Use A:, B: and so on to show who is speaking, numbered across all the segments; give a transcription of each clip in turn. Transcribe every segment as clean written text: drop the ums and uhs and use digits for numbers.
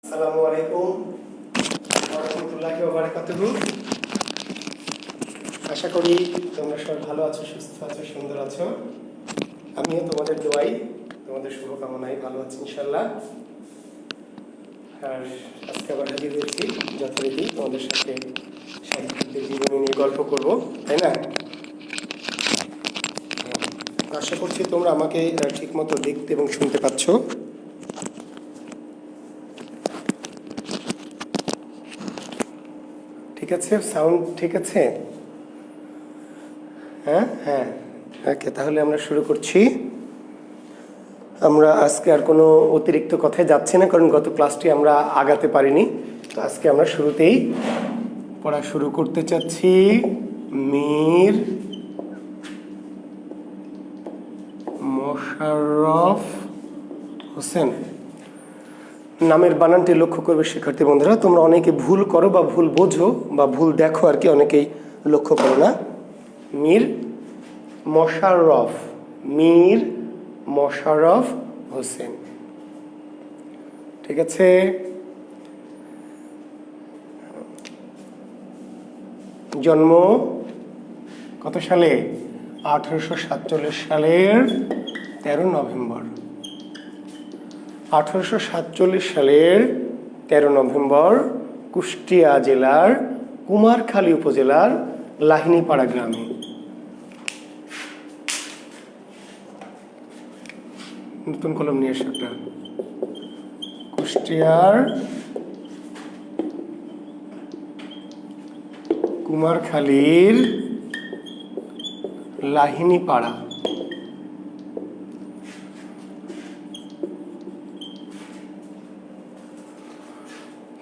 A: আসসালামু আলাইকুম ওয়া রাহমাতুল্লাহি ওয়া বারাকাতুহু। আশা করি তোমরা সবাই ভালো আছো, সুস্থ আছো, সুন্দর আছো। আমিও তোমাদের দোয়াই, তোমাদের শুভকামনায় ভালো আছি ইনশাআল্লাহ। আর আজকে আবার হাজির হয়েছি যথারীতি তোমাদের সাথে সাহিত্যিকদের জীবনী নিয়ে গল্প করব, তাই না? আশা করছি তোমরা আমাকে ঠিকমতো দেখতে এবং শুনতে পাচ্ছ। ঠিক আছে, সাউন্ড ঠিক আছে? হ্যাঁ হ্যাঁ, ওকে, তাহলে আমরা শুরু করছি। আমরা আজকে আর কোনো অতিরিক্ত কথায় যাচ্ছি না, কারণ গত ক্লাসটি আমরা আগাতে পারিনি। তো আজকে আমরা শুরুতেই পড়া শুরু করতে চাচ্ছি। মীর মোশাররফ হোসেন নামের বানানটি লক্ষ্য করবে শিক্ষার্থী বন্ধুরা। তোমরা অনেকে ভুল করো বা ভুল বোঝো বা ভুল দেখো আর কি, অনেকেই লক্ষ্য করো না। মীর মোশাররফ, মীর মোশাররফ হোসেন, ঠিক আছে? জন্ম কত সালে? 1847 সালের 13 নভেম্বর। 1847 সালের 13 নভেম্বর কুষ্টিয়া জেলার কুমারখালী উপজেলার লাহিনীপাড়া গ্রামে। নতুন কলম নিয়ে এসে একটা। কুষ্টিয়ার কুমারখালীর লাহিনীপাড়া,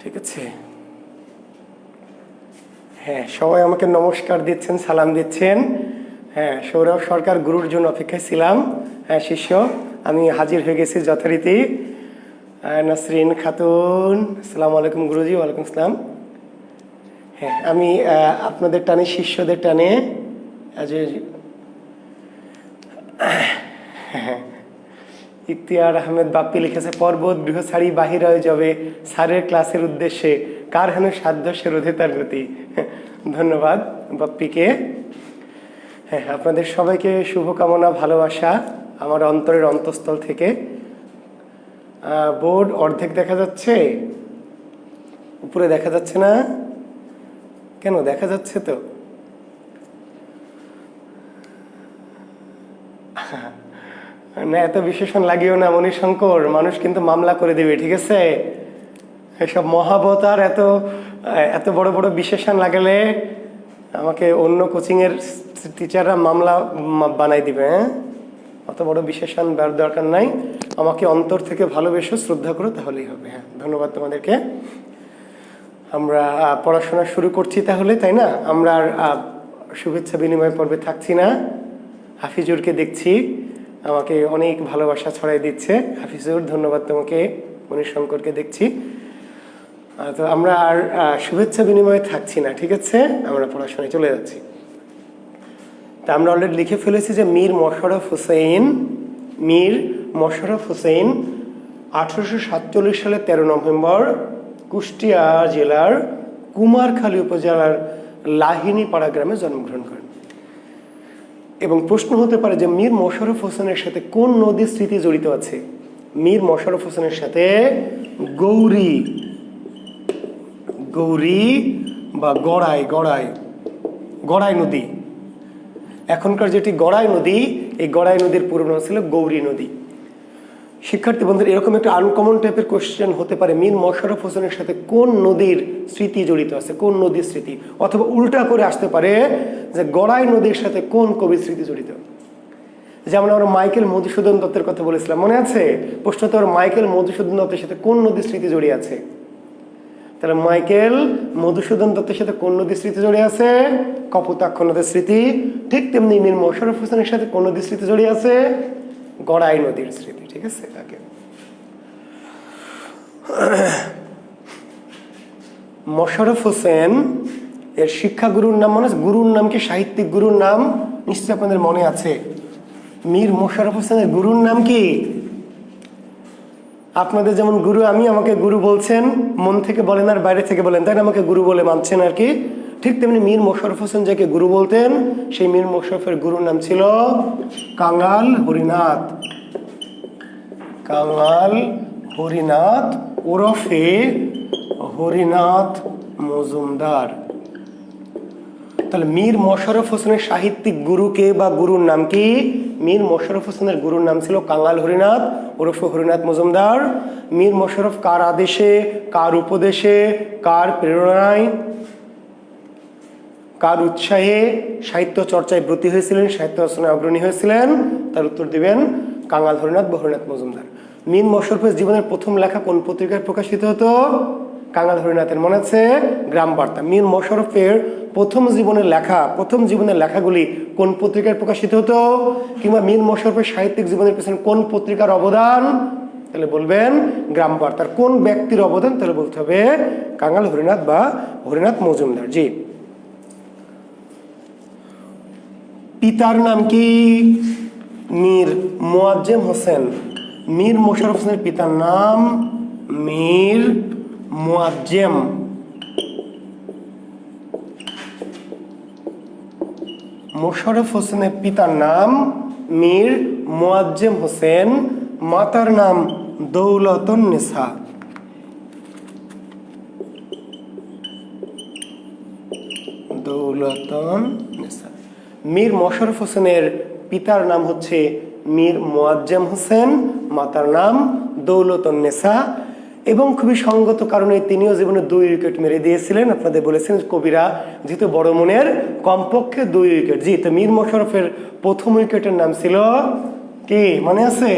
A: ঠিক আছে? হ্যাঁ, সবাই আমাকে নমস্কার দিচ্ছেন, সালাম দিচ্ছেন। হ্যাঁ, সৌরভ সরকার গুরুর জন্য অপেক্ষায় ছিলাম। হ্যাঁ শিষ্য, আমি হাজির হয়ে গেছি যথারীতি। নাসরিন খাতুন, আসসালামু আলাইকুম গুরুজি। ওয়ালাইকুম আসসালাম। হ্যাঁ, আমি আপনাদের টানে, শিষ্যদের টানে ইখতিয়ার আহমেদ বাপ্পি লিখেছে, পর্বত গৃহ ছাড়ি বাহির হয়ে যাবে স্যারের ক্লাসের উদ্দেশ্যে, কার হেন সাধ্য সে রোধে তার গতি। ধন্যবাদ বাপ্পিকে। হ্যাঁ, আপনাদের সবাইকে শুভকামনা, ভালোবাসা আমার অন্তরের অন্তঃস্থল থেকে। বোর্ড অর্ধেক দেখা যাচ্ছে, উপরে দেখা যাচ্ছে না কেন? দেখা যাচ্ছে তো। না, এত বিশেষণ লাগিও না মণিশঙ্কর, মানুষ কিন্তু মামলা করে দেবে, ঠিক আছে? এসব মহাবতার এত এত বড় বড় বিশেষণ লাগালে আমাকে অন্য কোচিংয়ের টিচাররা মামলা বানাই দিবে। হ্যাঁ, অত বড় বিশেষণ দরকার নাই। আমাকে অন্তর থেকে ভালোবেসো, শ্রদ্ধা করো, তাহলেই হবে। হ্যাঁ, ধন্যবাদ তোমাদেরকে। আমরা পড়াশোনা শুরু করছি তাহলে, তাই না? আমরা আর শুভেচ্ছা বিনিময় পর্বে থাকছি না। হাফিজুরকে দেখছি, আমাকে অনেক ভালোবাসা ছড়াই দিচ্ছে। হাফিজুর, ধন্যবাদ তোমাকে। মণিশঙ্করকে দেখছি। তো আমরা আর শুভেচ্ছা বিনিময়ে থাকছি না, ঠিক আছে? আমরা পড়াশোনায় চলে যাচ্ছি। তা আমরা অলরেডি লিখে ফেলেছি যে মীর মোশাররফ হোসেন, মীর মোশাররফ হোসেন 1847 সালের 13 নভেম্বর কুষ্টিয়া জেলার কুমারখালী উপজেলার লাহিনীপাড়া গ্রামে জন্মগ্রহণ করেন। এবং প্রশ্ন হতে পারে যে মীর মোশাররফ হোসেনের সাথে কোন নদীর স্মৃতি জড়িত আছে? মীর মোশাররফ হোসেনের সাথে গৌরী, গৌরী বা গড়াই, গড়াই, গড়াই নদী, এখনকার যেটি গড়াই নদী, এই গড়াই নদীর পুরো নাম ছিল গৌরী নদী। শিক্ষার্থী বন্ধুরা, এরকম একটা আনকমন টাইপের কোশ্চেন হতে পারে, মীর মোশাররফ হোসেনের সাথে কোন নদীর স্মৃতি জড়িত আছে, কোন নদীর স্মৃতি? অথবা উল্টা করে আসতে পারে যে গড়াই নদীর সাথে কোন কবির স্মৃতি জড়িত। যেমন আমরা মাইকেল মধুসূদন দত্তের কথা বলেছিলাম, মনে আছে? প্রশ্ন তো মাইকেল মধুসূদন দত্তের সাথে কোন নদীর স্মৃতি জড়িয়ে আছে? তাহলে মাইকেল মধুসূদন দত্তের সাথে কোন নদীর স্মৃতি জড়িয়ে আছে? কপোতাক্ষ নদীর স্মৃতি। ঠিক তেমনি মীর মোশাররফ হোসেনের সাথে কোন নদীর স্মৃতি জড়িয়ে আছে? গড়াই নদীর স্মৃতি, ঠিক আছে? তাকে মোশাররফ হোসেন এর শিক্ষাগুরুর নাম মনে আছে? গুরুর নাম কি? সাহিত্যিক গুরুর নাম নিশ্চয়ই আপনাদের মনে আছে। মীর মোশাররফ হোসেনের গুরুর নাম কি? আপনাদের যেমন গুরু, আমি আমাকে গুরু বলছেন, মন থেকে বলেন আর বাইরে থেকে বলেন, তাই না, আমাকে গুরু বলে মানছেন আর কি। ঠিক তেমনি মীর মোশাররফ হোসেন যাকে গুরু বলতেন, সেই মীর মোশাররফের গুরুর নাম ছিল কাঙাল হরিনাথ। কাঙাল হরিনাথ ওরফে হরিনাথ মজুমদার। তাহলে মীর মোশাররফ হোসেনের সাহিত্যিক গুরুকে বা গুরুর নাম কি? মীর মোশাররফ হোসেনের গুরুর নাম ছিল কাঙাল হরিনাথ ওরফে হরিনাথ মজুমদার। মীর মোশাররফ কার আদেশে, কার উপদেশে, কার প্রেরণায়, কার উৎসাহে সাহিত্য চর্চায় ব্রতী হয়েছিলেন, সাহিত্য রচনায় অগ্রণী হয়েছিলেন? তার উত্তর দিবেন কাঙাল হরিনাথ বা হরিনাথ মজুমদার। মীর মোশাররফের জীবনের প্রথম লেখা কোন পত্রিকায় প্রকাশিত হতো? কাঙাল হরিনাথের, মনে আছে? গ্রাম বার্তা। মীর মোশাররফের প্রথম জীবনের লেখাগুলি কোন পত্রিকায় প্রকাশিত হতো? কিংবা মীর মোশাররফের সাহিত্যিক জীবনের পেছনে কোন পত্রিকার অবদান? তাহলে বলবেন গ্রাম বার্তার। কোন ব্যক্তির অবদান? তাহলে বলতে হবে কাঙাল হরিনাথ বা হরিনাথ মজুমদার। জি। পিতার নাম কি? মীর মোয়াজ্জেম হোসেন। মীর মোশাররফ হোসেনের পিতার নাম মীর মোয়াজ্জেম। মোশাররফ হোসেনের পিতার নাম মীর মোয়াজ্জেম হোসেন, মাতার নাম দৌলতুন্নেসা। দৌলতুন্নেসা। মীর মোশাররফ হোসেনের পিতার নাম হচ্ছে মীর মোয়াজ্জেম হোসেন, মাতার নাম দৌলতুন্নেসা। এবং খুবই সঙ্গত কারণে তিনিও জীবনে 2 উইকেট মেরে দিয়েছিলেন। আপনাদের বলেছেন কবিরা যেহেতু বড় মনের, কমপক্ষে 2 উইকেট। জি, তো মীর মোশাররফের প্রথম উইকেটের নাম ছিল কি, মনে আছে?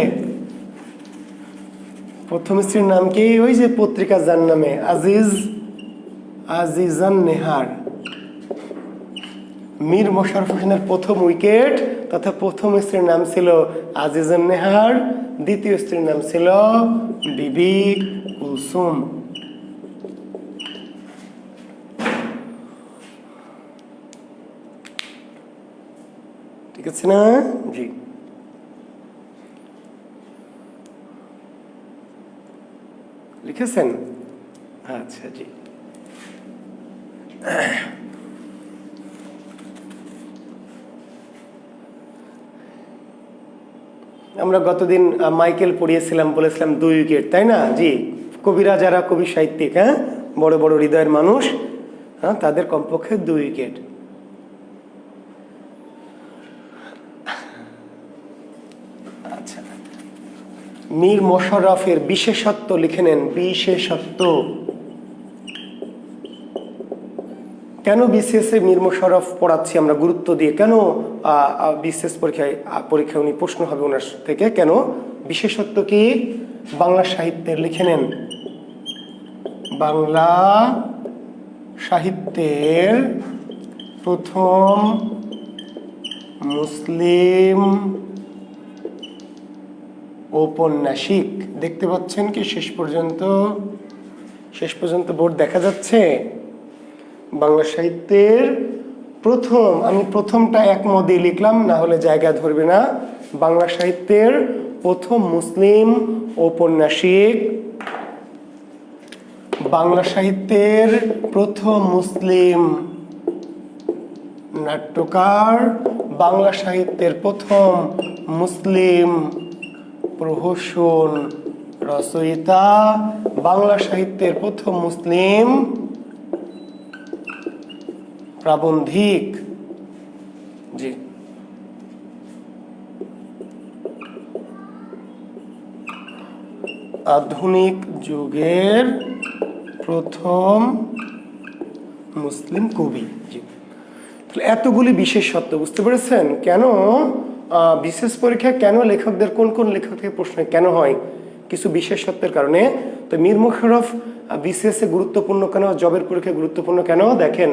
A: প্রথম স্ত্রীর নাম কি? ওই যে পত্রিকা যার নামে, আজিজান নেহার। মীর মোশাররফ হোসেনের প্রথম উইকেট তথা প্রথম স্ত্রীর নাম ছিল আজিজান নেহার, দ্বিতীয় স্ত্রীর নাম ছিল বিবি কুলসুম। ঠিক আছে না? জি। লিখেছেন? আচ্ছা, জি। আমরা গতদিন মাইকেল পড়িয়েছিলাম, বলেছিলাম 2 উইকেট, তাই না? জি। কবিরা যারা কবি সাহিত্যিক, হ্যাঁ, বড় বড় হৃদয়ের মানুষ, হ্যাঁ, তাদের কমপক্ষে 2 উইকেট। আচ্ছা, মীর মোশাররফের বিশেষত্ব লিখে নেন। বিশেষত্ব। কেন বিসিএস এ মীর মোশাররফ পড়াচ্ছি আমরা গুরুত্ব দিয়ে? কেন বিসিএস পরীক্ষায় উনি প্রশ্ন হবে ওনার থেকে? কেন? বিশেষত্ব কি? বাংলা সাহিত্যের, লিখে নেন, বাংলা সাহিত্যের প্রথম মুসলিম ঔপন্যাসিক। দেখতে পাচ্ছেন কি শেষ পর্যন্ত বোর্ড দেখা যাচ্ছে? বাংলা সাহিত্যের প্রথম, আমি প্রথমটা একমত দিয়ে লিখলাম, না হলে জায়গা ধরবে না। বাংলা সাহিত্যের প্রথম মুসলিম ঔপন্যাসিক, বাংলা সাহিত্যের প্রথম মুসলিম নাট্যকার, বাংলা সাহিত্যের প্রথম মুসলিম প্রহসন রচয়িতা, বাংলা সাহিত্যের প্রথম মুসলিম প্রাবন্ধিক। জি। আধুনিক যুগের প্রথম মুসলিম কবি। জি। তাহলে এতগুলি বিশেষত্ব বুঝতে পেরেছেন কেন বিশেষ পরীক্ষা, কেন লেখকদের কোন কোন লেখক থেকে প্রশ্ন কেন হয়? কিছু বিশেষত্বের কারণে। তো মীর মোশাররফ বিসিএস এ গুরুত্বপূর্ণ কেন, জবের পরীক্ষায় গুরুত্বপূর্ণ কেন? দেখেন,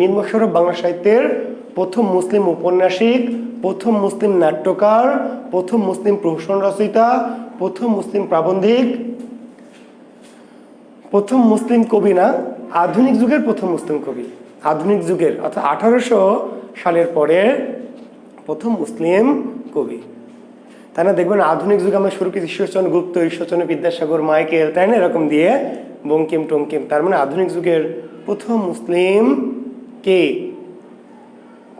A: মীর মোশাররফ বাংলা সাহিত্যের প্রথম মুসলিম ঔপন্যাসিক, প্রথম মুসলিম নাট্যকার, প্রথম মুসলিম প্রহসন রচয়িতা, প্রথম মুসলিম প্রাবন্ধিক, প্রথম মুসলিম কবি না, আধুনিক যুগের প্রথম মুসলিম কবি। আধুনিক যুগের অর্থাৎ 1800 সালের পরে প্রথম মুসলিম কবি। তাই না? দেখবেন আধুনিক যুগে আমরা শুরু করেছি ঈশ্বরচন্দ্র গুপ্ত, ঈশ্বরচন্দ্র বিদ্যাসাগর, মাইকেল, তাই না, এরকম দিয়ে বঙ্কিম টঙ্কিম। তার মানে আধুনিক যুগের প্রথম মুসলিম কে?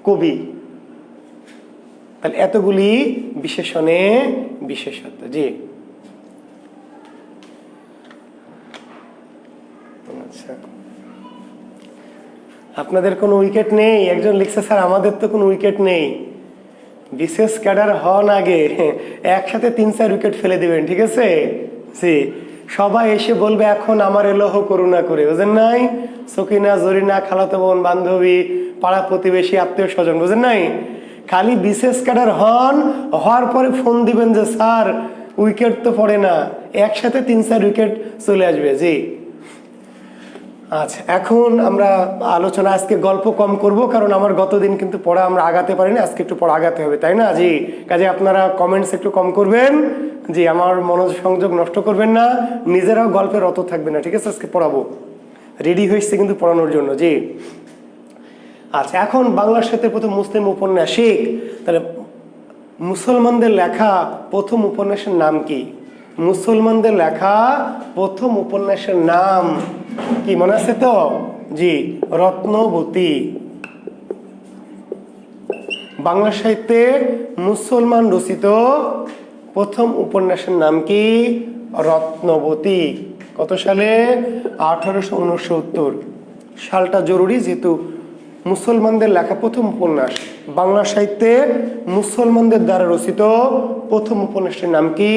A: কবি। তাহলে এতগুলি বিশেষণে বিশেষত্ব। জি আচ্ছা, আপনাদের কোনো উইকেট নেই? একজন লিখছে স্যার আমাদের তো কোনো উইকেট নেই। বিশেষ ক্যাডার হন আগে, একসাথে 3-4 উইকেট ফেলে দিবেন, ঠিক আছে? জি, সবাই এসে বলবে এখন আমার এলোহ করুণা করে, বুঝেন নাই? সকিনা, জরিনা, খালাতো বোন, বান্ধবী, পাড়া প্রতিবেশী, আত্মীয় স্বজন, বুঝেন নাই? খালি বিশেষ ক্যাডার হন, হওয়ার পরে ফোন দিবেন যে স্যার উইকেট তো পড়ে না, একসাথে 3-4 উইকেট চলে আসবে। জি আচ্ছা, এখন আমরা আলোচনা আজকে গল্প কম করব, কারণ আমার গতদিন কিন্তু পড়া আমরা আগাতে পারিনি, আজকে একটু পড়া আগাতে হবে, তাই না? জি, কাজে আপনারা কমেন্টস একটু কম করবেন। জি, আমার মনোসংযোগ নষ্ট করবেন না, নিজেরাও গল্পে রত থাকবেন না, ঠিক আছে? আজকে পড়াবো, রেডি হয়েছে কিন্তু পড়ানোর জন্য। জি আচ্ছা, এখন বাংলা সাহিত্যের প্রথম মুসলিম উপন্যাসিক, তাহলে মুসলমানদের লেখা প্রথম উপন্যাসের নাম কি? মুসলমানদের লেখা প্রথম উপন্যাসের নাম কি মনে আছে তো? জি, রত্নবতী। বাংলা সাহিত্যে মুসলমান রচিত প্রথম উপন্যাসের নাম কি? রত্নবতী। কত সালে? 1869 সালটা জরুরি, যেহেতু মুসলমানদের লেখা প্রথম উপন্যাস। বাংলা সাহিত্যে মুসলমানদের দ্বারা রচিত প্রথম উপন্যাসের নাম কি?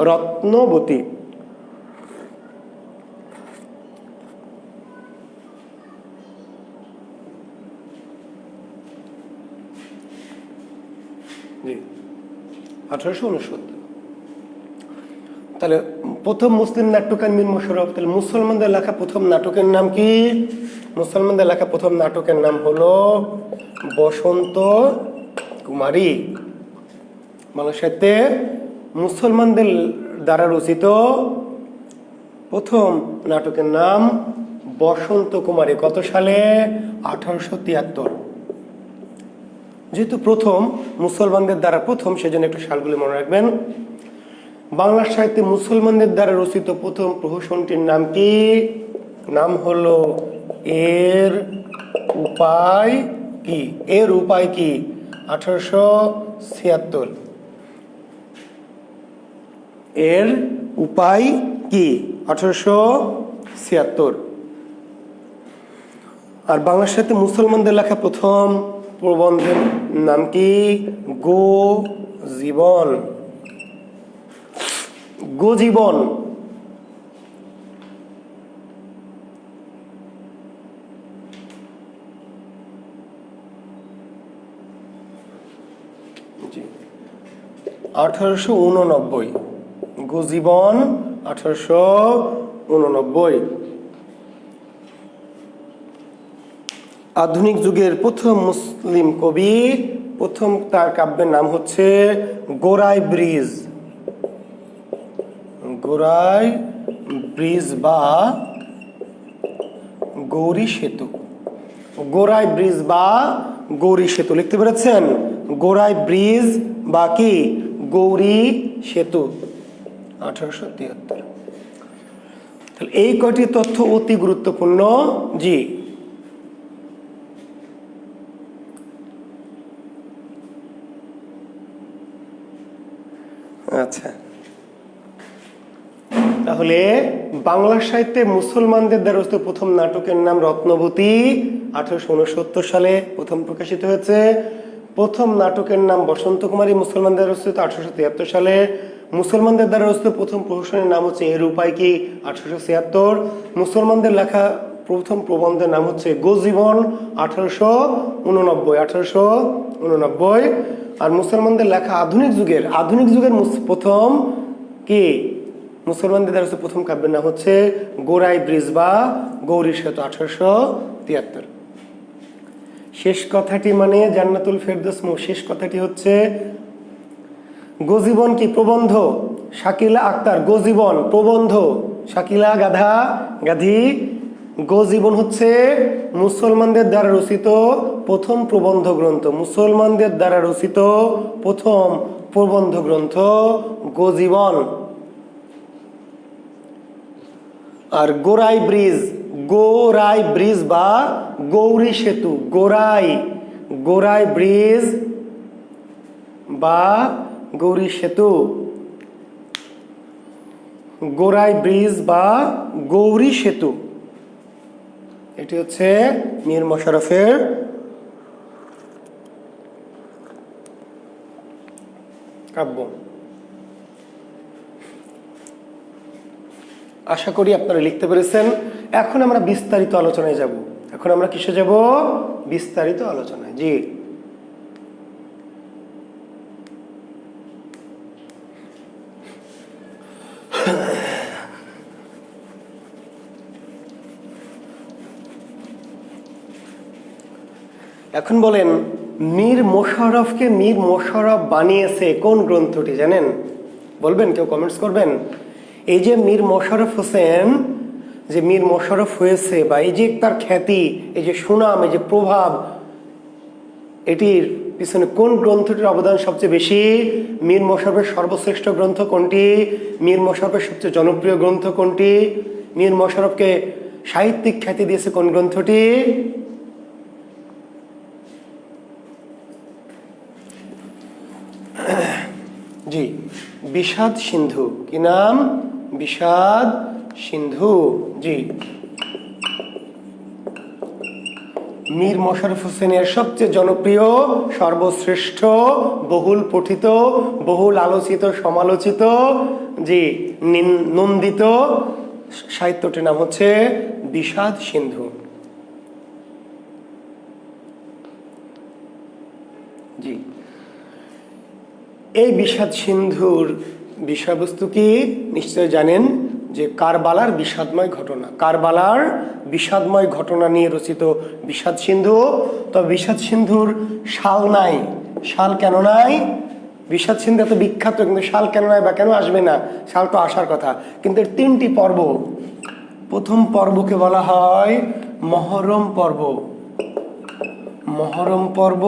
A: রত্নবতী। জি, 1869। তাহলে প্রথম মুসলিম নাট্যকার মীর মশাররফ। তাহলে মুসলমানদের লেখা প্রথম নাটকের নাম কি? মুসলমানদের লেখা প্রথম নাটকের নাম হলো বসন্ত কুমারী। বাংলা সাহিত্যে মুসলমানদের দ্বারা রচিত প্রথম নাটকের নাম বসন্ত কুমারী। কত সালে? 1873। যেহেতু প্রথম, মুসলমানদের দ্বারা প্রথম, সেজন্য একটু সালগুলি মনে রাখবেন। বাংলা সাহিত্যে মুসলমানদের দ্বারা রচিত প্রথম প্রহসনটির নাম কি? নাম হলো এর উপায় কি। এর উপায় কি? 1876। এর উপায় কি? 1876। আর বাংলা সাহিত্যে মুসলমানদের লেখা প্রথম প্রবন্ধের নাম কি? গো জীবন। গো জীবন। জি, 1889। গো জীবন 1889। আধুনিক যুগের প্রথম মুসলিম কবি, প্রথম তার কাব্যের নাম হচ্ছে গোরাই ব্রিজ। গোরাই ব্রিজ বা গৌরী সেতু। গোরাই ব্রিজ বা গৌরী সেতু লিখতে পেরেছেন? গোরাই ব্রিজ বা কি? গৌরী সেতু, 1873। তাহলে এই কয়টি তথ্য অতি গুরুত্বপূর্ণ। জি আচ্ছা, তাহলে বাংলা সাহিত্যে মুসলমানদের দ্বারা রচিত প্রথম নাটকের নাম রত্নবতী, 1869 সালে প্রথম প্রকাশিত হয়েছে। প্রথম নাটকের নাম বসন্ত কুমারী, মুসলমানদের দ্বারা রচিত 1873 সালে। মুসলমানদের দ্বারা রচিত প্রথম প্রহসনের নাম হচ্ছে এর উপায় কি, 1876। মুসলমানদের লেখা প্রথম প্রবন্ধের নাম হচ্ছে গো জীবন, 1889। আর মুসলমানদের লেখা আধুনিক যুগের প্রথম কি? মুসলমানদের দ্বারা প্রথম কাব্যের নাম হচ্ছে গোরাই ব্রিজ বা গৌরী সেতু, 1873। শেষ কথাটি মানে জান্নাতুল ফেরদৌস। শেষ কথাটি হচ্ছে গোজীবন কি? প্রবন্ধ। শাকিলা আক্তার। গোজীবন প্রবন্ধ। শাকিলা গাধা গাধি। গোজীবন হচ্ছে মুসলমানদের দ্বারা রচিত প্রথম প্রবন্ধ গ্রন্থ। মুসলমানদের দ্বারা রচিত প্রথম প্রবন্ধ গ্রন্থ গোজীবন। আর গোরাই ব্রিজ বা গৌরী সেতু, গোরাই ব্রিজ বা গৌরী সেতু, গোরাই ব্রিজ বা গৌরী সেতু, এটি হচ্ছে মীর মশাররফের কাব্য। আশা করি আপনারা লিখতে পেরেছেন। এখন আমরা বিস্তারিত আলোচনায় যাব। এখন আমরা কিসে যাব? বিস্তারিত আলোচনায়। জি, এখন বলেন মীর মোশাররফকে মীর মোশাররফ বানিয়েছে কোন গ্রন্থটি জানেন? বলবেন, কেউ কমেন্টস করবেন। এই যে মীর মোশাররফ হোসেন, যে মীর মোশাররফ হয়েছে, বা এই যে তার খ্যাতি, এই যে সুনাম, এই যে প্রভাব, এটির পিছনে কোন গ্রন্থটির অবদান সবচেয়ে বেশি? মীর মোশাররফের সর্বশ্রেষ্ঠ গ্রন্থ কোনটি? মীর মোশাররফের সবচেয়ে জনপ্রিয় গ্রন্থ কোনটি? মীর মোশাররফকে সাহিত্যিক খ্যাতি দিয়েছে কোন গ্রন্থটি? জি, বিষাদ সিন্ধু। কি নাম? বিষাদ সিন্ধু। জি, মীর মোশাররফ হোসেনের সবচেয়ে জনপ্রিয়, সর্বশ্রেষ্ঠ, বহুল পঠিত, বহুল আলোচিত, সমালোচিত, জি নন্দিত সাহিত্যটির নাম হচ্ছে বিষাদ সিন্ধু। জি, এই বিষাদ সিন্ধুর বিষয়বস্তু কি নিশ্চয় জানেন, যে কারবালার বিষাদময় ঘটনা, কারবালার বিষাদময় ঘটনা নিয়ে রচিত বিষাদ সিন্ধু। তবে বিষাদ সিন্ধুর সাল নাই। সাল কেন নাই? বিষাদ সিন্ধু এত বিখ্যাত, কিন্তু সাল কেন নাই বা কেন আসবে না? সাল তো আসার কথা। কিন্তু এর 3টি পর্ব। প্রথম পর্বকে বলা হয় মহরম পর্ব। মহরম পর্ব,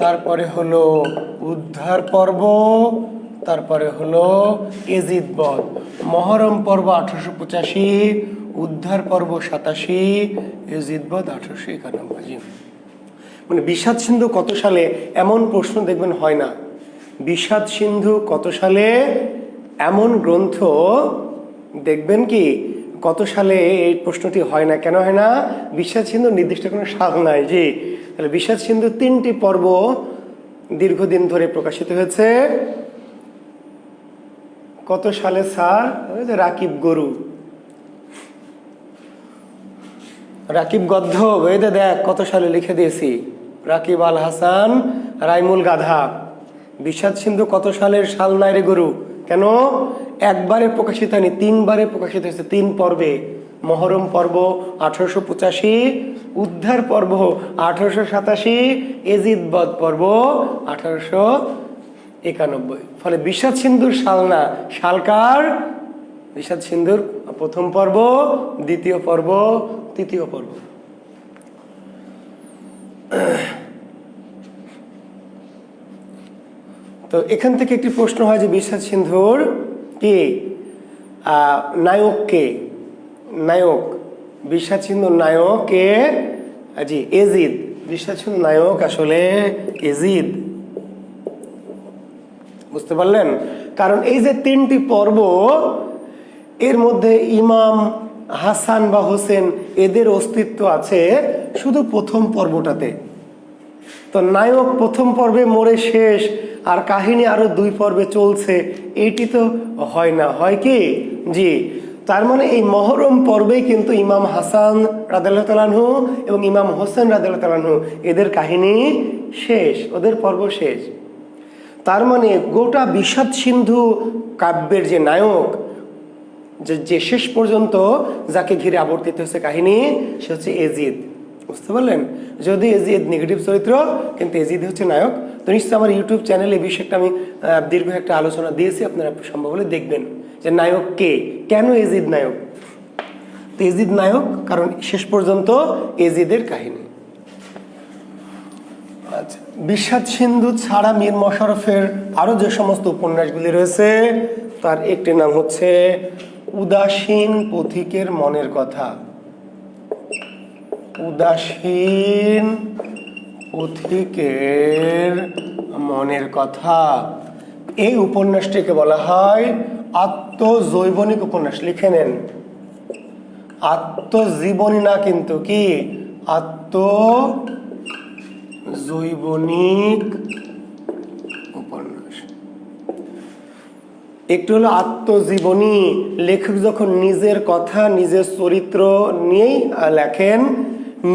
A: তারপরে হলো উদ্ধার পর্ব, তারপরে হলো এজিদ বধ। মহরম পর্ব 1885, উদ্ধার পর্ব 87, এজিদ বধ 1891। মানে বিষাদ সিন্ধু কত সালে, এমন প্রশ্ন দেখবেন হয় না। বিষাদ সিন্ধু কত সালে, এমন গ্রন্থ দেখবেন কি কত সালে, এই প্রশ্নটি হয় না। কেন হয় না? বিষাদ সিন্ধু নির্দিষ্ট কোনো সাল নাই। জি, তাহলে বিষাদ সিন্ধু 3টি পর্ব দীর্ঘদিন ধরে প্রকাশিত হয়েছে। কত সালে স্যার? রাকিব গরু, রাকিব গদ্ধ, বেদে দেখ কত সালে লিখে দিয়েছি। রাকিব আল হাসান রাইমুল গাধা। বিষাদ সিন্ধু কত সালের? সাল নাই রে গরু। কেন? একবারে প্রকাশিত হয়নি, 3বারে প্রকাশিত হয়েছে, 3 পর্বে। মহরম পর্ব 1885, উদ্ধার পর্ব 1887, এজিদ বধ পর্ব 1891। ফলে বিষাদ সিন্ধুর সাল না, সালকার বিষাদ সিন্ধুর প্রথম পর্ব, দ্বিতীয় পর্ব, তৃতীয় পর্ব। তো এখান থেকে একটি প্রশ্ন হয় যে বিষাদ সিন্ধুর কি নায়ক কে? নায়ক বিষাদ সিন্ধুর নায়ক কে? জি, এজিদ। বিষাদ সিন্ধুর নায়ক আসলে এজিদ। বুঝতে পারলেন? কারণ এই যে 3টি পর্ব, এর মধ্যে ইমাম হাসান বা হোসেন এদের অস্তিত্ব আছে শুধু প্রথম পর্বটাতে। তো নায়ক প্রথম পর্বে মরে শেষ, আর কাহিনী আরো 2 পর্বে চলছে, এইটি তো হয় না। হয় কি? জি, তার মানে এই মহরম পর্বেই কিন্তু ইমাম হাসান রাদিয়াল্লাহু তাআলা আনহু এবং ইমাম হোসেন রাদিয়াল্লাহু তাআলা আনহু এদের কাহিনী শেষ, ওদের পর্ব শেষ। তার মানে গোটা বিষাদ সিন্ধু কাব্যের যে নায়ক, যে শেষ পর্যন্ত যাকে ঘিরে আবর্তিত হচ্ছে কাহিনী, সে হচ্ছে এজিদ। বুঝতে পারলেন? যদি এজিদ নেগেটিভ চরিত্র, কিন্তু এজিদ হচ্ছে নায়ক। তো নিশ্চয়ই আমার ইউটিউব চ্যানেলে এই বিষয়ে আমি দীর্ঘ একটা আলোচনা দিয়েছি, আপনারা সম্ভব হলে দেখবেন যে নায়ক কে, কেন এজিদ নায়ক। তো এজিদ নায়ক কারণ শেষ পর্যন্ত এজিদের কাহিনী। আচ্ছা। বিষাদ সিন্ধু ছাড়া মীর মশাররফের আরো যে সমস্ত উপন্যাসগুলি রয়েছে তার একটি নাম হচ্ছে উদাসীন পথিকের মনের কথা। উদাসীন পথিকের মনের কথা, এই উপন্যাসটিকে বলা হয় আত্মজৈবনিক উপন্যাস। লিখে নেন, আত্মজীবনী না কিন্তু, কি আত্মজৈবনিক উপন্যাস। একটু হলো আত্মজীবনী, লেখক যখন নিজের কথা নিজের চরিত্র নিয়েই লেখেন,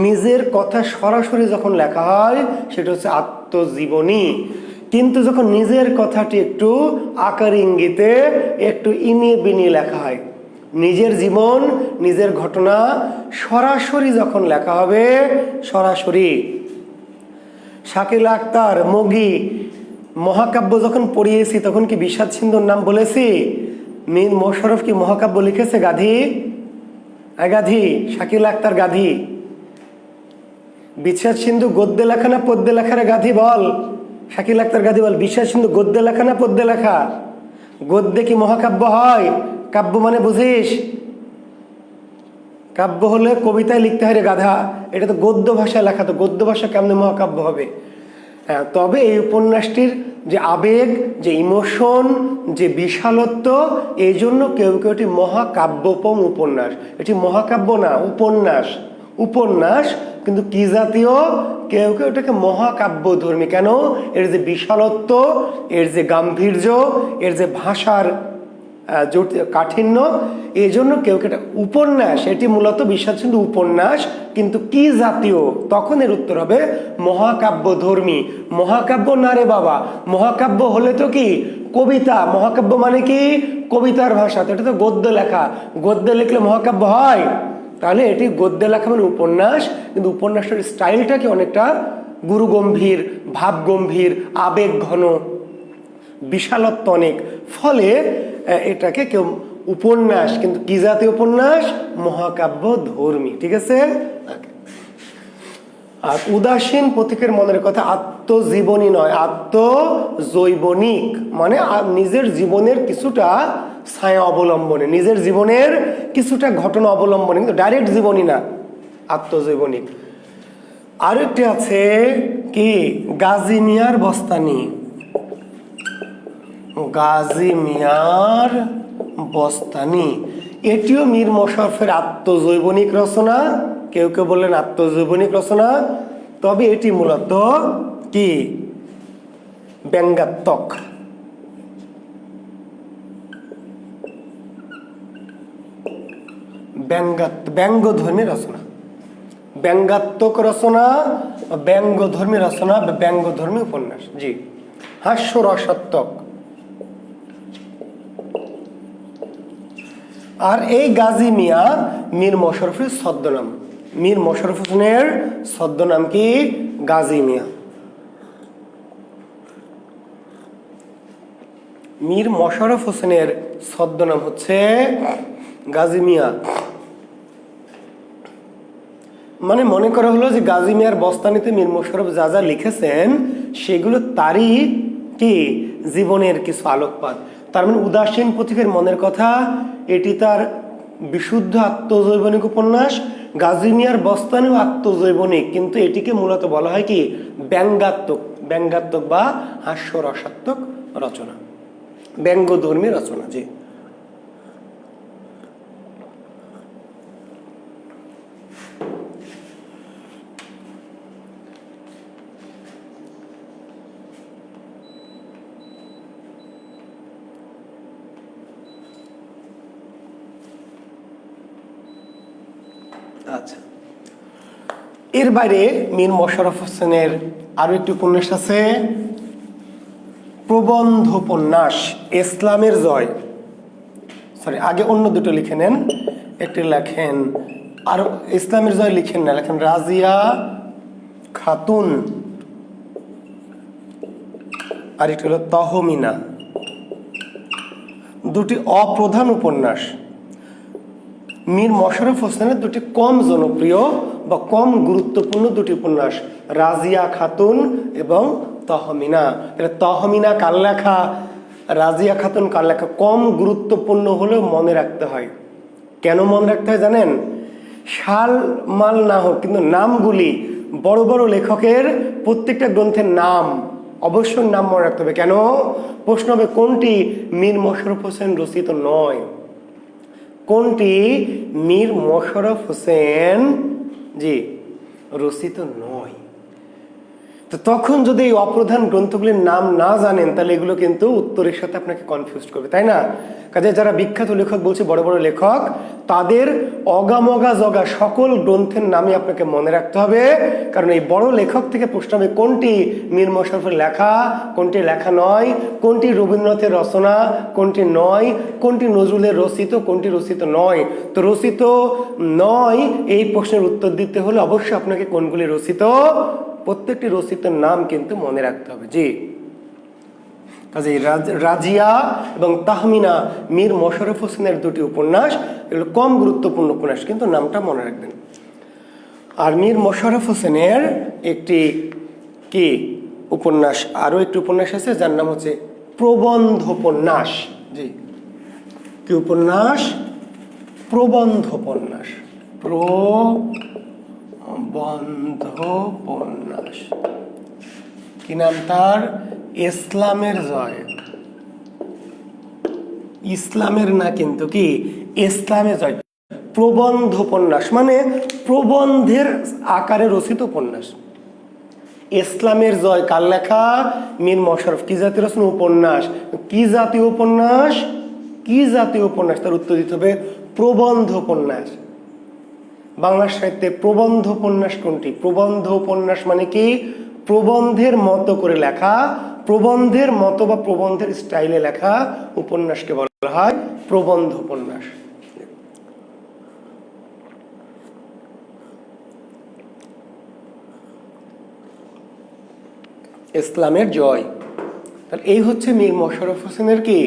A: নিজের কথা সরাসরি যখন লেখা হয় সেটা হচ্ছে আত্মজীবনী। কিন্তু যখন নিজের কথাটি একটু আকার ইঙ্গিতে একটু ইনিয়ে বিনিয়ে লেখা হয়, নিজের জীবন নিজের ঘটনা সরাসরি যখন লেখা হবে, সরাসরি। শাকিল আক্তার মগি মহাকাব্য যখন পড়িয়েছি তখন কি বিষাদ সিন্ধুর নাম বলেছি? মীর মশাররফ কি মহাকাব্য লিখেছে? গাধি, গাধি, শাকিল আক্তার গাধি। বিষাদ সিন্ধু গদ্যে লেখা না পদ্যে লেখা? রে গাধি বল, শাকিল আক্তার গাধি বল, বিষাদ সিন্ধু গদ্যে লেখা না পদ্যে লেখা? গদ্যে কি মহাকাব্য হয়? কাব্য মানে বুঝিস? কাব্য হলে কবিতায় লিখতে হয় রে গাধা, এটা তো গদ্য ভাষায় লেখা, তো গদ্য ভাষা কেমনে মহাকাব্য হবে? হ্যাঁ, তবে এই উপন্যাসটির যে আবেগ, যে ইমোশন, যে বিশালত্ব, এই জন্য কেউ কেউ এটি মহাকাব্যপম উপন্যাস। এটি মহাকাব্য না, উপন্যাস। উপন্যাস কিন্তু কি জাতীয়? কেউ কেউ এটাকে মহাকাব্য ধর্মী। কেন? এর যে বিশালত্ব, এর যে গাম্ভীর্য, এর যে ভাষার কাঠিন্য, এই জন্য কেউ কেউ উপন্যাস। এটি মূলত বিষাদ সিন্ধু উপন্যাস, কিন্তু কি জাতীয়? তখন এর উত্তর হবে মহাকাব্য ধর্মী। মহাকাব্য না রে বাবা, মহাকাব্য হলে তো কি কবিতা। মহাকাব্য মানে কি? কবিতার ভাষা। তো এটা তো গদ্য লেখা, গদ্যে লিখলে মহাকাব্য হয়? তাহলে এটি গদ্যে লেখা মানে উপন্যাস, কিন্তু উপন্যাসের স্টাইলটা কি অনেকটা গুরুগম্ভীর, ভাবগম্ভীর, আবেগ ঘন, বিশালত্ব অনেক। ফলে এটাকে কেউ উপন্যাস, কিন্তু কি জাতীয় উপন্যাস? মহাকাব্য ধর্মী। ঠিক আছে? আর উদাসীন পথিকের মনের কথা আত্মজীবনী নয়, আত্মজৈবনিক, মানে নিজের জীবনের কিছুটা ছায়া অবলম্বনে, নিজের জীবনের কিছুটা ঘটনা অবলম্বনে, কিন্তু ডাইরেক্ট জীবনী না, আত্মজৈবনিক। আরেকটি আছে কি, গাজী মিয়ার বস্তানি। গাজী মিয়ার বস্তানি, এটিও মীর মশাররফের আত্মজৈবনিক রচনা। কেউ কেউ বললেন আত্মজৈবনিক রচনা, তবে এটি মূলত কি ব্যঙ্গাত্মক। ব্যঙ্গধর্মী রচনা, ব্যঙ্গাত্মক রচনা, ব্যঙ্গধর্মী রচনা, ব্যঙ্গধর্মী উপন্যাস। জি, হাস্যরসাত্মক। আর এই গাজী মিয়া মীর মশাররফের ছদ্মনাম। মীর মশাররফ হোসেনের ছদ্মনাম কি? গাজী মিয়া। মীর মশাররফ হোসেনের ছদ্মনাম হচ্ছে গাজী মিয়া। মানে মনে করা হলো যে গাজী মিয়ার বস্তানিতে মীর মশাররফ যা যা লিখেছেন সেগুলো তারই কি জীবনের কিছু আলোকপাত। তার মানে উদাসীন পথিকের মনের কথা, এটি তার বিশুদ্ধ আত্মজৈবনিক উপন্যাস। গাজী মিয়ার বস্তানিও আত্মজৈবনিক, কিন্তু এটিকে মূলত বলা হয় কি ব্যঙ্গাত্মক, ব্যঙ্গাত্মক বা হাস্যরসাত্মক রচনা, ব্যঙ্গধর্মী রচনা। জি, আচ্ছা। এর বাইরে মীর মশাররফ হোসেনের আরো একটি উপন্যাস আছে, প্রবন্ধ উপন্যাস, ইসলামের জয়। সরি, আগে অন্য দুটো লিখে নেন। একটি লেখেন, আর ইসলামের জয় লিখেন না, লেখেন রাজিয়া খাতুন, আর একটি হলো তহমিনা। দুটি অপ্রধান উপন্যাস। মীর মশাররফ হোসেনের দুটি কম জনপ্রিয় বা কম গুরুত্বপূর্ণ দুটি উপন্যাস, রাজিয়া খাতুন এবং তহমিনা। তহমিনা কার লেখা, রাজিয়া খাতুন কার লেখা? কম গুরুত্বপূর্ণ হলেও মনে রাখতে হয়। কেন মনে রাখতে হয় জানেন? সাল মাল না হোক, কিন্তু নামগুলি বড় বড় লেখকের প্রত্যেকটা গ্রন্থের নাম, অবশ্যই নাম মনে রাখতে হবে। কেন? প্রশ্ন হবে কোনটি মীর মশাররফ হোসেন রচিত নয়, কোনটি মীর মশাররফ হোসেন জি রচিত নয়। তো তখন যদি এই অপ্রধান গ্রন্থগুলির নাম না জানেন, তাহলে এগুলো কিন্তু উত্তরের সাথে আপনাকে কনফিউজ করবে, তাই না? কাজে যারা বিখ্যাত লেখক বলছি, বড় বড় লেখক, তাদের অগামগা জগা সকল গ্রন্থের নামই আপনাকে মনে রাখতে হবে। কারণ এই বড় লেখক থেকে প্রশ্ন হবে কোনটি মীর মশাররফের লেখা, কোনটি লেখা নয়, কোনটি রবীন্দ্রনাথের রচনা, কোনটি নয়, কোনটি নজরুলের রচিত, কোনটি রচিত নয়। তো রচিত নয় এই প্রশ্নের উত্তর দিতে হলে অবশ্যই আপনাকে কোনগুলি রচিত, প্রত্যেকটি রচিত নাম কিন্তু মনে রাখতে হবে। জি, কাজে রাজিয়া এবং তাহমিনা মীর মশাররফ হোসেনের দুটি উপন্যাস, এগুলো কম গুরুত্বপূর্ণ উপন্যাস, কিন্তু নামটা মনে রাখবেন। আর মীর মশাররফ হোসেনের একটি কি উপন্যাস, আরও একটি উপন্যাস আছে যার নাম হচ্ছে প্রবন্ধ উপন্যাস। জি, কি উপন্যাস? প্রবন্ধ উপন্যাস। প্রবন্ধ উপন্যাস। কি নাম তার? ইসলামের জয়। ইসলামের না, কিন্তু কি ইসলামের জয়। প্রবন্ধ উপন্যাস মানে প্রবন্ধের আকারে রচিত উপন্যাস। ইসলামের জয় কার লেখা? মীর মশাররফ। কি জাতীয় রচনা? উপন্যাস। কি জাতীয় উপন্যাস? কি জাতীয় উপন্যাস? তার উত্তর দিতে হবে প্রবন্ধ উপন্যাস। বাংলা সাহিত্যে প্রবন্ধ উপন্যাস কোনটি? প্রবন্ধ উপন্যাস মানে কি? প্রবন্ধের মতো করে লেখা, প্রবন্ধের মতো বা প্রবন্ধের স্টাইলে লেখা উপন্যাসকে বলা হয় প্রবন্ধ উপন্যাস। ইসলামের জয়। তাহলে এই হচ্ছে মীর মশাররফ হোসেনের কি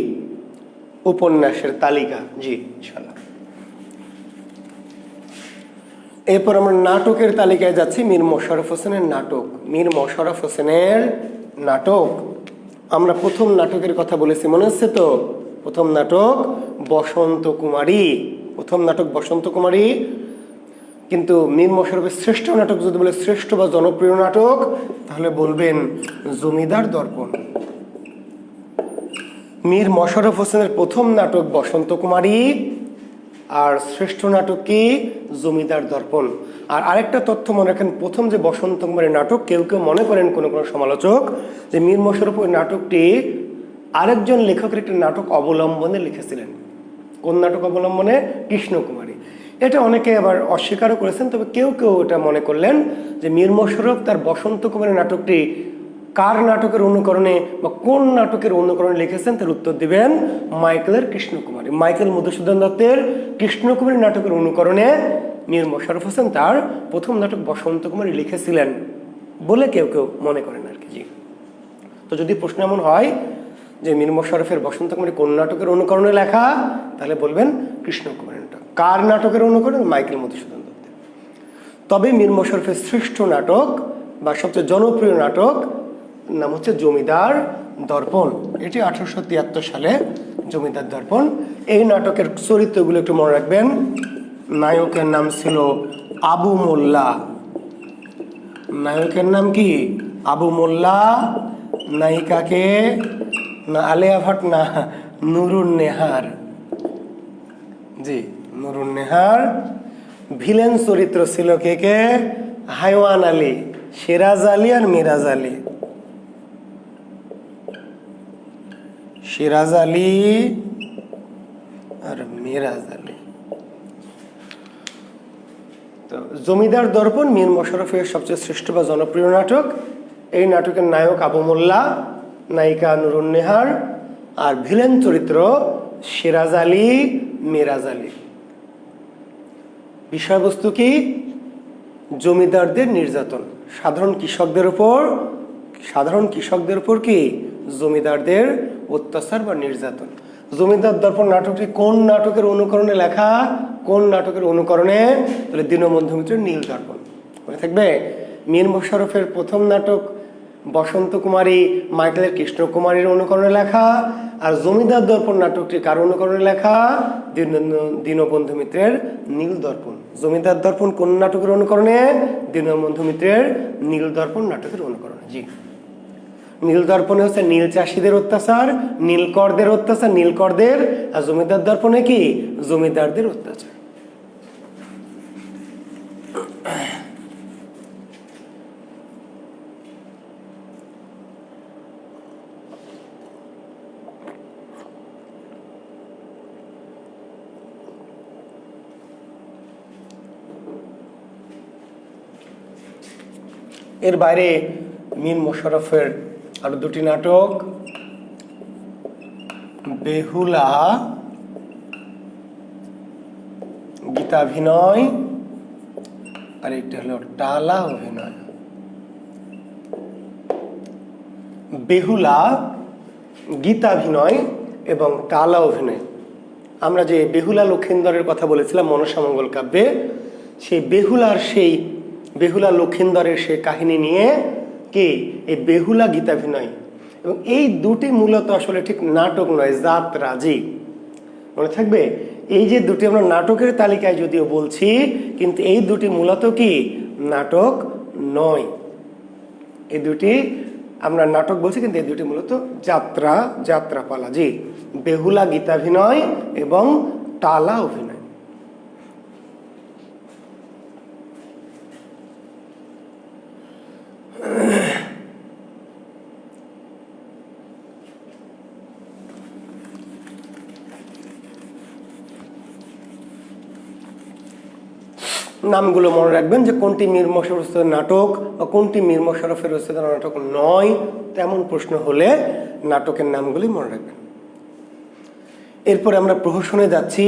A: উপন্যাসের তালিকা। জি ইনশাআল্লাহ। এরপর আমরা নাটকের তালিকায় যাচ্ছি। মীর মশাররফ হোসেনের নাটক। মীর মশাররফ হোসেনের নাটক, আমরা প্রথম নাটকের কথা বলেছি, মনে হচ্ছে তো? প্রথম নাটক বসন্ত কুমারী। প্রথম নাটক বসন্ত কুমারী। কিন্তু মীর মশাররফের শ্রেষ্ঠ নাটক যদি বলে, শ্রেষ্ঠ বা জনপ্রিয় নাটক, তাহলে বলবেন জমিদার দর্পণ। মীর মশাররফ হোসেনের প্রথম নাটক বসন্ত কুমারী, আর শ্রেষ্ঠ নাটক কি? জমিদার দর্পণ। আর আরেকটা তথ্য মনে রাখেন, প্রথম যে বসন্ত কুমারী নাটক, কেউ কেউ মনে করেন কোনো কোনো সমালোচক যে মীর মশাররফ ওই নাটকটি আরেকজন লেখকের একটি নাটক অবলম্বনে লিখেছিলেন। কোন নাটক অবলম্বনে? কৃষ্ণকুমারী। এটা অনেকে আবার অস্বীকারও করেছেন, তবে কেউ কেউ এটা মনে করলেন যে মীর মশাররফ তার বসন্ত কুমারী নাটকটি কার নাটকের অনুকরণে বা কোন নাটকের অনুকরণে লিখেছেন, তার উত্তর দিবেন মাইকেলের কৃষ্ণকুমারী। মাইকেল মধুসূদন দত্তের কৃষ্ণকুমারী নাটকের অনুকরণে মীর মশাররফ হোসেন তার প্রথম নাটক বসন্ত কুমারী লিখেছিলেন বলে কেউ কেউ মনে করেন আর কি। জি, তো যদি প্রশ্ন এমন হয় যে মীর মশাররফের বসন্ত কুমারী কোন নাটকের অনুকরণে লেখা, তাহলে বলবেন কৃষ্ণকুমারী নাটক। কার নাটকের অনুকরণ? মাইকেল মধুসূদন দত্তের। তবে মীর মশাররফের শ্রেষ্ঠ নাটক বা সবচেয়ে জনপ্রিয় নাটক নাম হচ্ছে জমিদার দর্পণ। এটি 1873 সালে জমিদার দর্পণ। এই নাটকের চরিত্রগুলো একটু মনে রাখবেন। নায়কের নাম ছিল আবু মোল্লা। নায়কের নাম কি? আবু মোল্লা। নায়িকাকে না আলেয়া ভাট না, নুরুন নেহার। জি, নুরুন নেহার। ভিলেন চরিত্র ছিল কে কে? হাইওয়ান আলী, সিরাজ আলী আর মিরাজ আলী। সিরাজ আলী আর মিরাজ আলী। তো জমিদার দর্পণ মীর মশাররফের সবচেয়ে শ্রেষ্ঠ বা জনপ্রিয় নাটক। এই নাটকের নায়ক আবু মোল্লা, নায়িকা নুরুন নেহার, আর ভিলেন চরিত্র সিরাজ আলী, মিরাজ আলী। বিষয়বস্তু কি? জমিদারদের নির্যাতন, সাধারণ কৃষকদের উপর কি জমিদারদের অত্যাচার বা নির্যাতন। জমিদার দর্পণ নাটকটি কোন নাটকের অনুকরণে লেখা? কোন নাটকের অনুকরণে? তাহলে দীনবন্ধু মিত্রের নীল দর্পণ। মনে থাকবে? মীর মোশাররফের প্রথম নাটক বসন্ত কুমারী মাইকেলের কৃষ্ণকুমারীর অনুকরণে লেখা, আর জমিদার দর্পণ নাটকটি কার অনুকরণে লেখা? দীনবন্ধু মিত্রের নীল দর্পণ। জমিদার দর্পণ কোন নাটকের অনুকরণে? দীনবন্ধু মিত্রের নীল দর্পণ নাটকের অনুকরণে। জি, নীল দর্পণে হচ্ছে নীল চাষীদের অত্যাচার, নীলকরদের অত্যাচার, নীলকরদের। আর জমিদার দর্পণে কি? জমিদারদের অত্যাচার। এর বাইরে মীর মোশাররফের আরো দুটি নাটক, বেহুলা গীতাভিনয়, আর একটা হলো টালা অভিনয়। বেহুলা গীতাভিনয় এবং টালা অভিনয়। আমরা যে বেহুলা লক্ষিন্দরের কথা বলেছিলাম মনসামঙ্গল কাব্যে, সেই বেহুলা লক্ষিন্দরের সেই কাহিনী নিয়ে কি এই বেহুলা গীতাভিনয়। এবং এই দুটি মূলত আসলে ঠিক নাটক নয়, যাত্রা। জি, মনে থাকবে? এই যে দুটি আমরা নাটকের তালিকায় যদিও বলছি, কিন্তু এই দুটি মূলত কি নাটক নয়। এই দুটি আমরা নাটক বলছি, কিন্তু এই দুটি মূলত যাত্রাপালা। জি, বেহুলা গীতাভিনয় এবং টালা অভিনয়। নামগুলো মনে রাখবেন যে কোনটি মীর মোশাররফের নাটক বা কোনটি মীর মোশাররফের রচিত নাটক নয়, তেমন প্রশ্ন হলে নাটকের নামগুলি মনে রাখবেন। এরপরে আমরা প্রহসনে যাচ্ছি।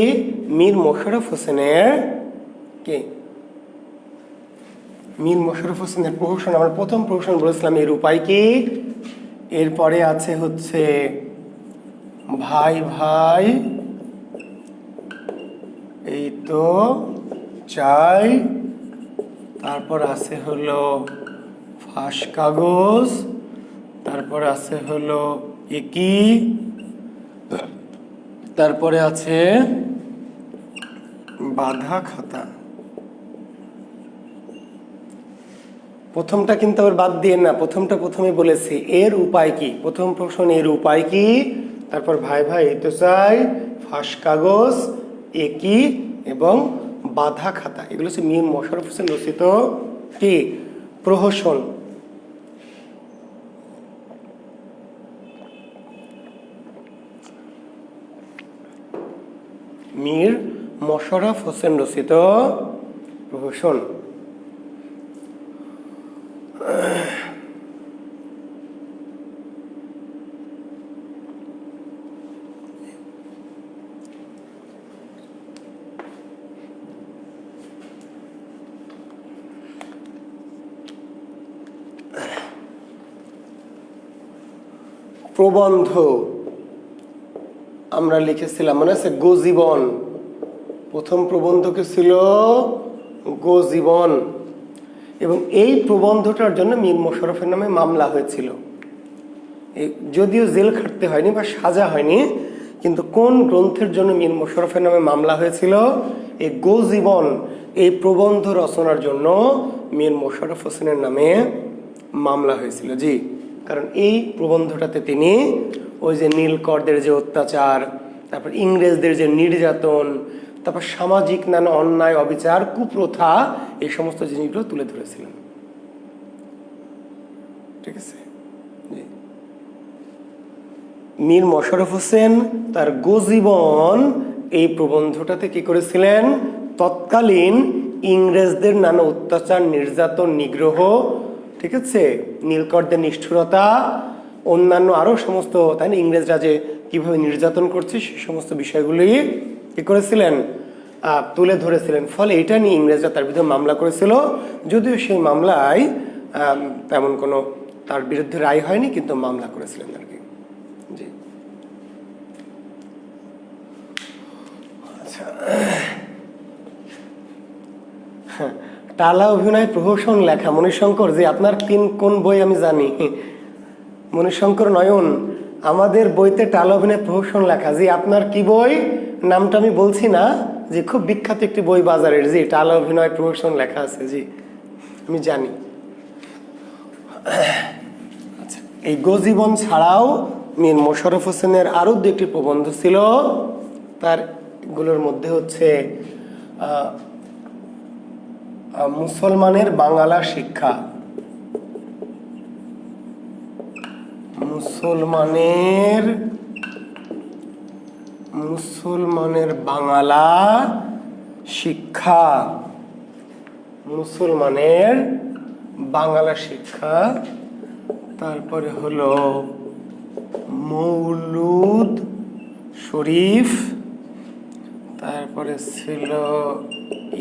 A: মীর মোশাররফ হোসেনের কে? মীর মোশাররফ হোসেনের প্রহসন। আমরা প্রথম প্রহসন বলেছিলাম এর উপায় কি। এরপরে আছে হচ্ছে ভাই ভাই এই তো চাই, তারপর আছে হলো ফাঁস কাগজ, তারপরে আছে হলো একই, তারপরে আছে বাঁধা খাতা। প্রথমটা কিন্তু আবার বাদ দিয়ে না, প্রথমটা প্রথমে বলেছি এর উপায় কি। প্রথম প্রশ্ন এর উপায় কি, তারপর ভাই ভাই এই তো চাই, ফাঁস কাগজ, একই এবং বাঁধা খাতা। এগুলো হচ্ছে মীর মোশাররফ হোসেন রচিত কি প্রহসন। মীর মোশাররফ হোসেন রচিত প্রহসন। প্রবন্ধ আমরা লিখেছিলাম, মনে আছে? গোজীবন। প্রথম প্রবন্ধকে ছিল গোজীবন, এবং এই প্রবন্ধটার জন্য মীর মোশাররফের নামে মামলা হয়েছিল। যদিও জেল খাটতে হয়নি বা সাজা হয়নি, কিন্তু কোন গ্রন্থের জন্য মীর মোশাররফের নামে মামলা হয়েছিল? এই গোজীবন, এই প্রবন্ধ রচনার জন্য মীর মোশাররফ হোসেনের নামে মামলা হয়েছিল। জি, কারণ এই প্রবন্ধটাতে তিনি ওই যে নীলকরদের যে অত্যাচার, তারপর ইংরেজদের যে নির্যাতন, তারপর সামাজিক নানা অন্যায় অবিচার কুপ্রথা, এই সমস্ত জিনিসগুলো তুলে ধরেছিলেন। ঠিক আছে? মীর মোশাররফ হোসেন তার গোজীবন এই প্রবন্ধটাতে কি করেছিলেন? তৎকালীন ইংরেজদের নানা অত্যাচার, নির্যাতন, নিগ্রহ, ঠিক আছে, নীলকরদের নিষ্ঠুরতা, অন্যান্য আরো সমস্ত, তাই না, ইংরেজরা যে কিভাবে নির্যাতন করছে সে সমস্ত বিষয়গুলি কি করেছিলেন? তুলে ধরেছিলেন। ফলে এটা নিয়ে ইংরেজরা তার বিরুদ্ধে মামলা করেছিল। যদিও সেই মামলায় তেমন কোনো তার বিরুদ্ধে রায় হয়নি, কিন্তু মামলা করেছিলেন আর কি। জি, আচ্ছা। টালা অভিনয় প্রহসন লেখা মণিশঙ্কর, যে আপনার কোন বই আমি জানি। মণিশঙ্কর নয়ন, আমাদের বইতে টালা অভিনয় প্রহসন লেখা। জি আপনার কি বই, নামটা আমি বলছি না, যে খুব বিখ্যাত একটি বই বাজারের, জি টালা অভিনয় প্রহসন লেখা আছে, জি আমি জানি। আচ্ছা, এই গোজীবন ছাড়াও মীর মোশাররফ হোসেনের আরও দু একটি প্রবন্ধ ছিল। তার গুলোর মধ্যে হচ্ছে মুসলমানের বাংলা শিক্ষা, মুসলমানের বাংলা শিক্ষা, মুসলমানের বাংলা শিক্ষা। তারপরে হলো মৌলুদ শরীফ, তারপরে ছিল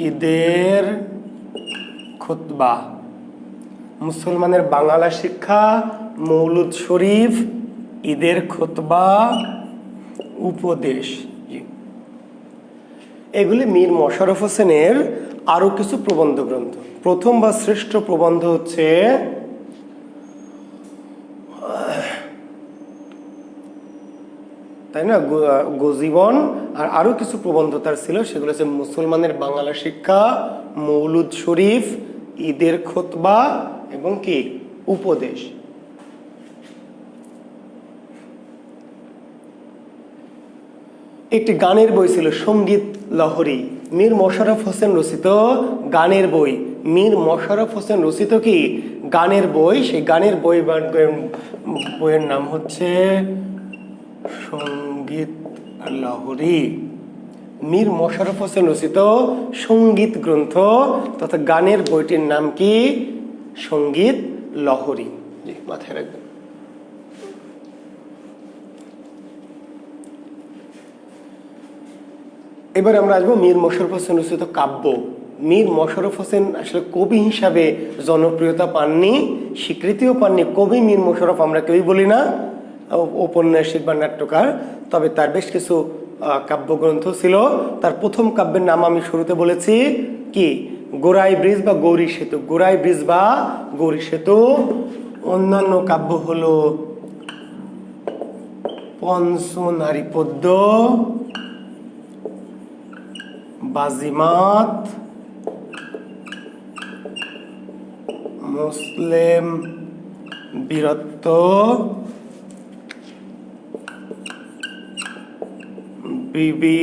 A: ঈদের খুতবা। মুসলমানের বাংলা শিক্ষা, মৌলুদ শরীফ, ঈদের খুতবা, উপদেশ, এগুলি মীর মোশাররফ হোসেনের আরো কিছু প্রবন্ধ গ্রন্থ। প্রথম বা শ্রেষ্ঠ প্রবন্ধ হচ্ছে তাই না গোজীবন, আর আরো কিছু প্রবন্ধ তার ছিল, সেগুলো হচ্ছে মুসলমানের বাংলা শিক্ষা, মৌলুদ শরীফ, ঈদের খুতবা এবং কি উপদেশ। একটি গানের বই ছিল সঙ্গীত লহরী, মীর মোশাররফ হোসেন রচিত গানের বই। মীর মোশাররফ হোসেন রচিত কি গানের বই, সেই গানের বইয়ের নাম হচ্ছে সঙ্গীত লহরী। মীর মোশাররফ হোসেন রচিত সঙ্গীত গ্রন্থ তথা গানের বইটির নাম কি সঙ্গীত লহরী। জি মাথায় রাখবেন। এবার আমরা আসবো মীর মোশাররফ হোসেন রচিত কাব্য। মীর মোশাররফ হোসেন আসলে কবি হিসাবে জনপ্রিয়তা পাননি, স্বীকৃতিও পাননি। কবি মীর মোশাররফ আমরা কেউই বলি না, ঔপন্যাসিক বা নাট্যকার। তবে তার বেশ কিছু কাব্যগ্রন্থ ছিল। তার প্রথম কাব্যের নাম আমি শুরুতে বলেছি কি গোরাই ব্রিজ বা গৌরী সেতু, গোরাই ব্রিজ বা গৌরী সেতু। অন্যান্য কাব্য হলো পঞ্চনারী পদ্য, বাজিমাত, মুসলিম বীরত্ব, বিবি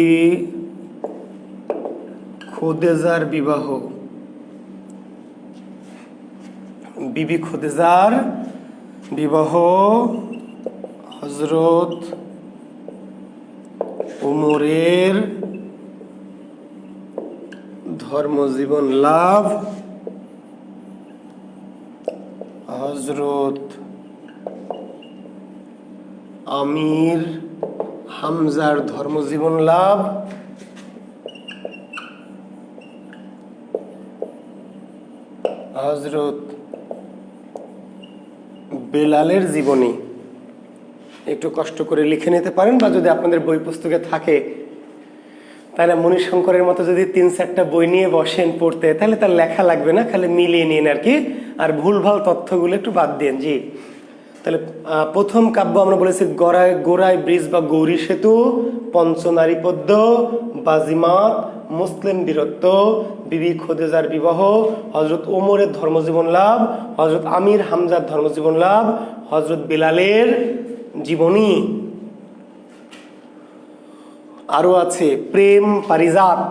A: খুদেজার বিবাহ, বিবি খুদেজার বিবাহ, হযরত ওমরের ধর্মজীবন লাভ, হযরত আমির হামজার ধর্মজীবন লাভ, হযরত বেলালের জীবনী। একটু কষ্ট করে লিখে নিতে পারেন, বা যদি আপনাদের বই পুস্তকে থাকে, তাহলে মণিশঙ্করের মতো যদি 3-4টা বই নিয়ে বসেন পড়তে, তাহলে তার লেখা লাগবে না, খালি মিলিয়ে নিন আর কি, আর ভুলভাল তথ্যগুলো একটু বাদ দেন। জি তাহলে প্রথম কাব্য আমরা বলেছি গোরাই ব্রিজ বা গৌরী সেতু, পঞ্চনারী পদ্য, বাজিমাত, মুসলিম বীরত্ব, বিবি খুদেজার বিবাহ, হযরত ওমরের ধর্মজীবন লাভ, হযরত আমির হামজার ধর্মজীবন লাভ, হযরত বেলালের জীবনী। আরো আছে প্রেম পারিজাত,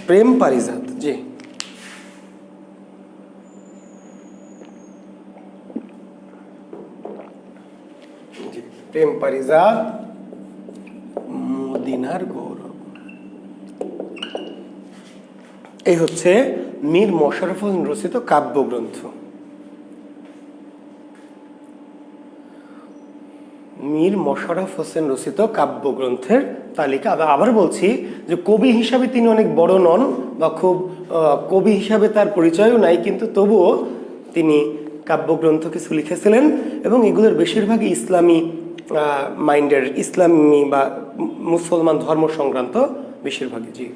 A: প্রেম পারিজাত, জি। প্রেম পারিজাত, মদিনার গৌরব। এই হচ্ছে মীর মোশাররফ হোসেন রচিত কাব্যগ্রন্থ। মীর মোশাররফ হোসেন রচিত কাব্যগ্রন্থের তালিকা। আবার বলছি যে কবি হিসাবে তিনি অনেক বড় নন, বা খুব কবি হিসাবে তার পরিচয়ও নাই, কিন্তু তবুও তিনি কাব্যগ্রন্থ কিছু লিখেছিলেন, এবং এগুলোর বেশিরভাগই ইসলামী মাইন্ডের, ইসলামী বা মুসলমান ধর্ম সংক্রান্ত বেশিরভাগই। জি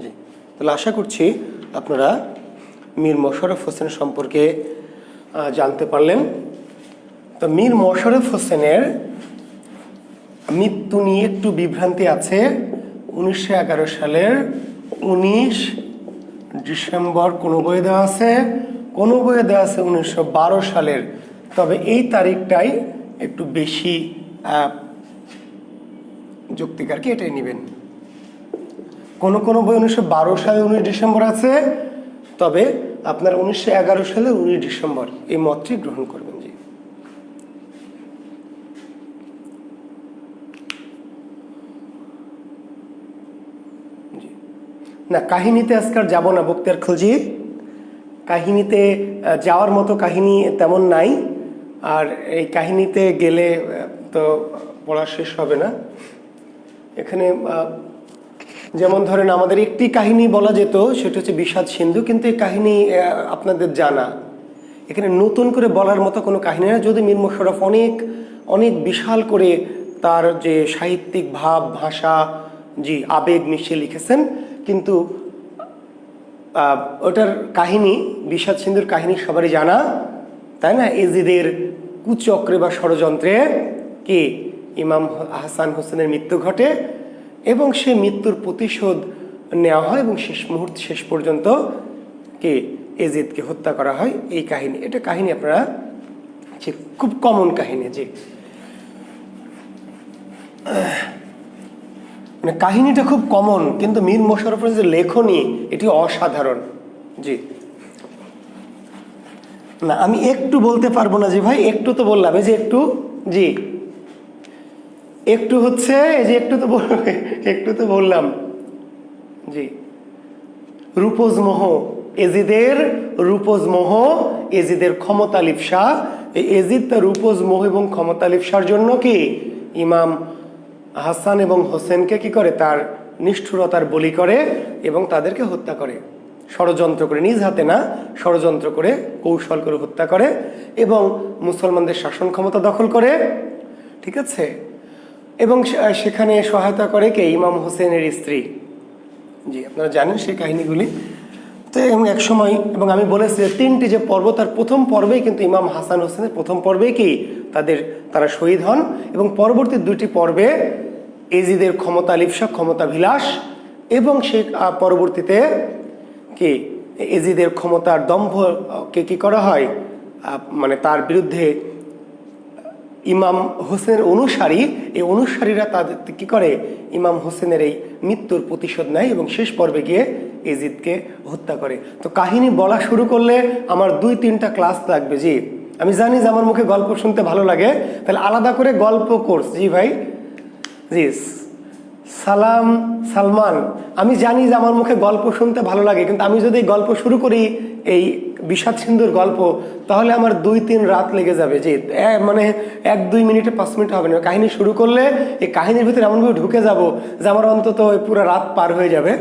A: জি তাহলে আশা করছি আপনারা মীর মোশাররফ হোসেন সম্পর্কে জানতে পারলেন। তো মীর মোশাররফ হোসেনের মৃত্যু নিয়ে একটু বিভ্রান্তি আছে। 1911 সালের 19 ডিসেম্বর কোনো বইয়ে দেওয়া আছে, কোনো বইয়ে দেওয়া আছে 1912 সালের। তবে এই তারিখটাই একটু বেশি যুক্তিকার, কি এটাই নেবেন। কোনো কোনো বই 1912 সালে 19 ডিসেম্বর আছে, তবে আপনার 1911 সালে 19 ডিসেম্বর এই মতটি গ্রহণ করবেন। জি না, কাহিনীতে আজকাল যাব না বক্তিয়ার খলজি, কাহিনীতে যাওয়ার মতো কাহিনী তেমন নাই। আর এই কাহিনীতে গেলে তো পড়া শেষ হবে না। এখানে যেমন ধরেন আমাদের একটি কাহিনী বলা যেত, সেটা হচ্ছে বিষাদ সিন্ধু, কিন্তু এই কাহিনী আপনাদের জানা। এখানে নতুন করে বলার মতো কোনো কাহিনী না। যদি মীর মোশাররফ অনেক অনেক বিশাল করে তার যে সাহিত্যিক ভাব, ভাষা, জি আবেগ মিশিয়ে লিখেছেন, কিন্তু ওটার কাহিনী, বিষাদ সিন্ধুর কাহিনী সবারই জানা, তাই না? এজিদের কুচক্রে বা ষড়যন্ত্রে কি ইমাম হাসান হোসেনের মৃত্যু ঘটে এবং সে মৃত্যুর প্রতিশোধ নেওয়া হয় এবং শেষ পর্যন্ত কি এজিদকে হত্যা করা হয়। এই কাহিনী, এটা কাহিনী আপনারা খুব কমন কাহিনী। যে মানে কাহিনীটা খুব কমন, কিন্তু মীর মোশাররফের যে লেখনী এটি অসাধারণ। জি না, আমি একটু বলতে পারবো না যে ভাই, একটু তো বললাম, এই যে একটু, জি একটু হচ্ছে, এই যে একটু তো বললাম। জি রূপোজ মোহ, এজিদের রূপোজ মোহ, এজিদের ক্ষমতা লিপ্সা। এই এজিদ তার রূপোজ মোহ এবং ক্ষমতা লিপ্সার জন্য কি ইমাম হাসান এবং হোসেনকে কি করে, তার নিষ্ঠুরতার বলি করে এবং তাদেরকে হত্যা করে, ষড়যন্ত্র করে, নিজ হাতে না, ষড়যন্ত্র করে, কৌশল করে হত্যা করে এবং মুসলমানদের শাসন ক্ষমতা দখল করে। ঠিক আছে, এবং সেখানে সহায়তা করে কে, ইমাম হোসেনের স্ত্রী। জি আপনারা জানেন সেই কাহিনীগুলি। তো এবং এক সময়, এবং আমি বলেছি যে তিনটি যে পর্ব, তার প্রথম পর্বেই কিন্তু ইমাম হাসান হোসেনের প্রথম পর্বেই কি তারা শহীদ হন, এবং পরবর্তী দুটি পর্বে এজিদের ক্ষমতা লিপ্সা, ক্ষমতা বিলাস, এবং সে পরবর্তীতে কি এজিদের ক্ষমতার দম্ভকে কি করা হয়, মানে তার বিরুদ্ধে ইমাম হোসেনের অনুসারী, এই অনুসারীরা তাদের কি করে, ইমাম হোসেনের এই মৃত্যুর প্রতিশোধ নেয় এবং শেষ পর্বে গিয়ে এজিদকে হত্যা করে। তো কাহিনী বলা শুরু করলে আমার 2-3টা ক্লাস লাগবে। জি আমি জানি যে আমার মুখে গল্প শুনতে ভালো লাগে, তাহলে আলাদা করে গল্প কোর্স। জি ভাই, জি সালমান, আমি জানি যে আমার মুখে গল্প শুনতে ভালো লাগে, কিন্তু আমি যদি গল্প শুরু করি এই বিষাদ সিন্ধুর গল্প, তাহলে আমার 2-3 রাত লেগে যাবে। যে মানে 1-2 মিনিটে 5 মিনিট হবে না। কাহিনী শুরু করলে এই কাহিনীর ভিতরে এমনভাবে ঢুকে যাব যে আমার অন্তত পুরো রাত পার হয়ে যাবে।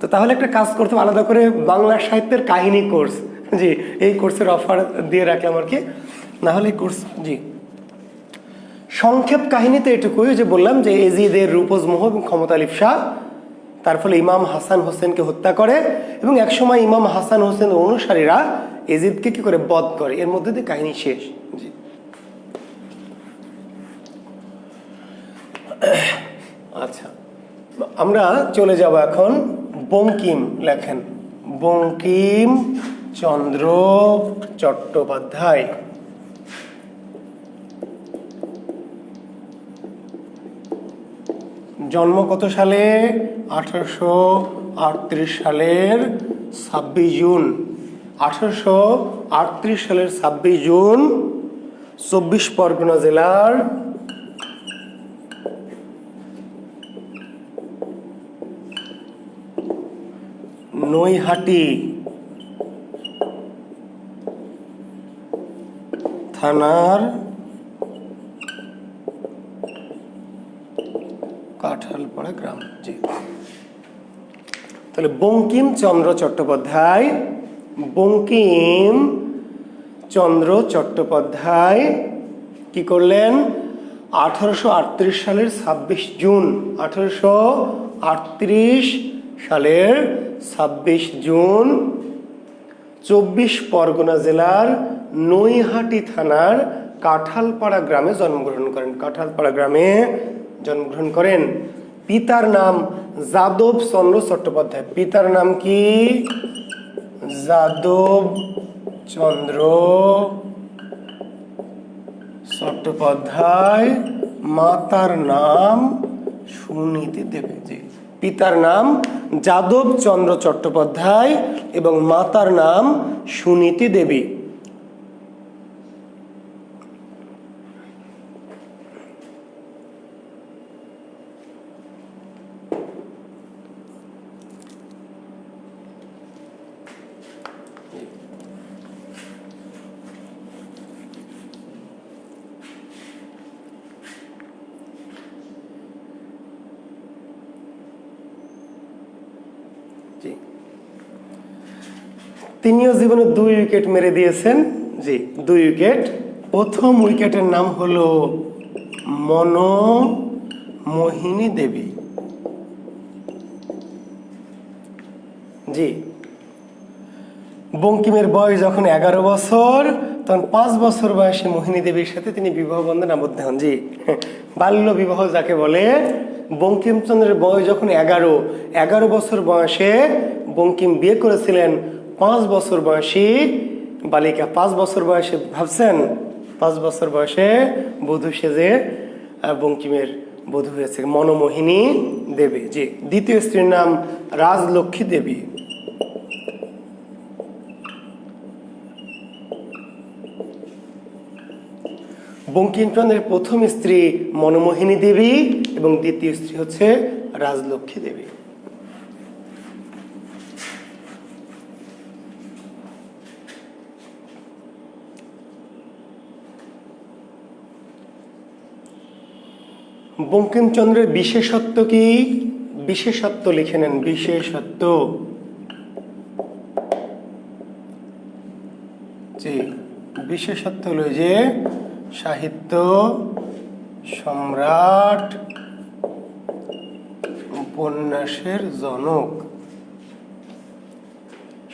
A: তো তাহলে একটা কাজ করতে হবে, আলাদা করে বাংলা সাহিত্যের কাহিনী কোর্স। জি এই কোর্সের অফার দিয়ে রাখলাম আর কি, না হলে কোর্স। জি সংক্ষেপ কাহিনীতে এটুকুই, যে বললাম যে এজিদের রূপোজ মোহ এবং ক্ষমতা লিপ্সা, তার ফলে ইমাম হাসান হোসেনকে হত্যা করে এবং একসময় ইমাম হাসান হোসেনের অনুসারীরা এজিদকে কি করে বধ করে। এর মধ্যে দিয়ে কাহিনী শেষ। জি আচ্ছা, আমরা চলে যাব এখন বঙ্কিম লেখেন, বঙ্কিম চন্দ্র চট্টোপাধ্যায়। জন্ম কত সালে? 1838 সালের 26 জুন। 1838 সালের 26 জুন 24 পরগনা জেলার নৈহাটি থানার কাঁঠালপাড়া গ্রাম। জি, তাহলে বঙ্কিমচন্দ্র চট্টোপাধ্যায়, বঙ্কিমচন্দ্র চট্টোপাধ্যায় কি করলেন? 1838 সালের 26 জুন, 1838 সালের 26 জুন 24 পরগনা জেলার নৈহাটি থানার কাঁঠালপাড়া গ্রামে জন্মগ্রহণ করেন। কাঁঠালপাড়া গ্রামে জন্মগ্রহণ করেন। পিতার নাম যাদব চন্দ্র চট্টোপাধ্যায়। পিতার নাম কি? যাদব চন্দ্র চট্টোপাধ্যায়। মাতার নাম সুনীতি দেবী। জি, পিতার নাম যাদব চন্দ্র চট্টোপাধ্যায় এবং মাতার নাম সুনীতি দেবী। তিনিও জীবনে 2 উইকেট মেরে দিয়েছেন। জি, 2 উইকেট। প্রথম উইকেটের নাম হলো মনমোহিনী দেবী। জি, বঙ্কিমের বয়স যখন 11 বছর, তখন 5 বছর বয়সে মোহিনী দেবীর সাথে তিনি বিবাহ বন্ধনে আবদ্ধ হন। জি, বাল্য বিবাহ যাকে বলে। বঙ্কিমচন্দ্রের বয়স যখন 11 বছর বয়সে বঙ্কিম বিয়ে করেছিলেন 5 বছর বয়সী বালিকা। 5 বছর বয়সে, ভাবছেন, 5 বছর বয়সে বধূ সেজে বঙ্কিমের বধূ হয়েছে মনমোহিনী দেবী। জি, দ্বিতীয় স্ত্রীর নাম রাজলক্ষ্মী দেবী। বঙ্কিমচন্দ্রের প্রথম স্ত্রী মনমোহিনী দেবী এবং দ্বিতীয় স্ত্রী হচ্ছে রাজলক্ষ্মী দেবী। বঙ্কিমচন্দ্রের বিশেষত্ব কি? বিশেষত্ব লিখে নেন। বিশেষত্ব, জি, বিশেষত্ব হলো যে সাহিত্য সম্রাট, উপন্যাসের জনক।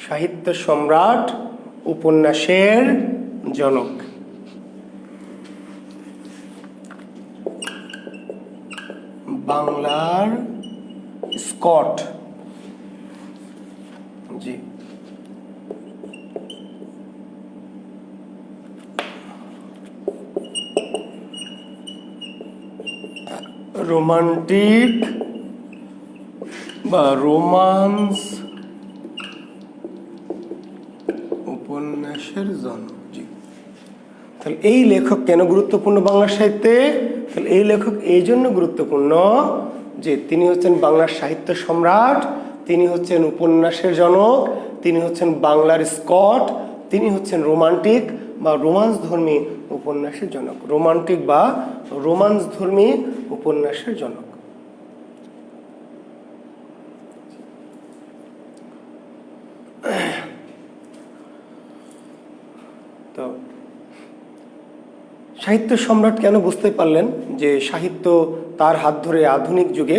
A: সাহিত্য সম্রাট, উপন্যাসের জনক। বাংলার স্কট। জি, রোমান্টিক বা রোমান্স উপন্যাসের জনক। জি, তাহলে এই লেখক কেন গুরুত্বপূর্ণ বাংলা সাহিত্যে? তাহলে এই লেখক এই জন্য গুরুত্বপূর্ণ যে তিনি হচ্ছেন বাংলার সাহিত্য সম্রাট, তিনি হচ্ছেন উপন্যাসের জনক, তিনি হচ্ছেন বাংলার স্কট, তিনি হচ্ছেন রোমান্টিক বা রোমান্সধর্মী উপন্যাসের জনক। রোমান্টিক বা রোমান্সধর্মী উপন্যাসের জনক। তো সাহিত্য সম্রাট কেন? বুঝতে পারলেন যে সাহিত্য তার হাত ধরে আধুনিক যুগে,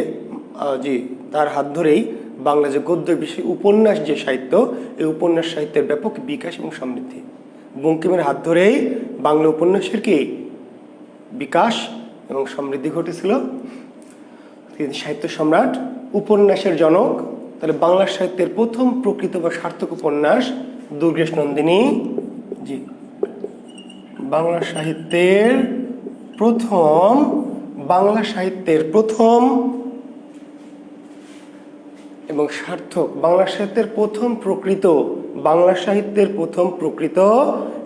A: জি, তার হাত ধরেই বাংলা যে গদ্য বিষয় উপন্যাস যে সাহিত্য, এই উপন্যাস সাহিত্যের ব্যাপক বিকাশ এবং সমৃদ্ধি। বঙ্কিমের হাত ধরেই বাংলা উপন্যাসের কি বিকাশ এবং সমৃদ্ধি ঘটেছিল। তিনি সাহিত্য সম্রাট, উপন্যাসের জনক। তাহলে বাংলা সাহিত্যের প্রথম প্রকৃত বা সার্থক উপন্যাস দুর্গেশ নন্দিনী। জি, বাংলা সাহিত্যের প্রথম এবং সার্থক, বাংলা সাহিত্যের প্রথম প্রকৃত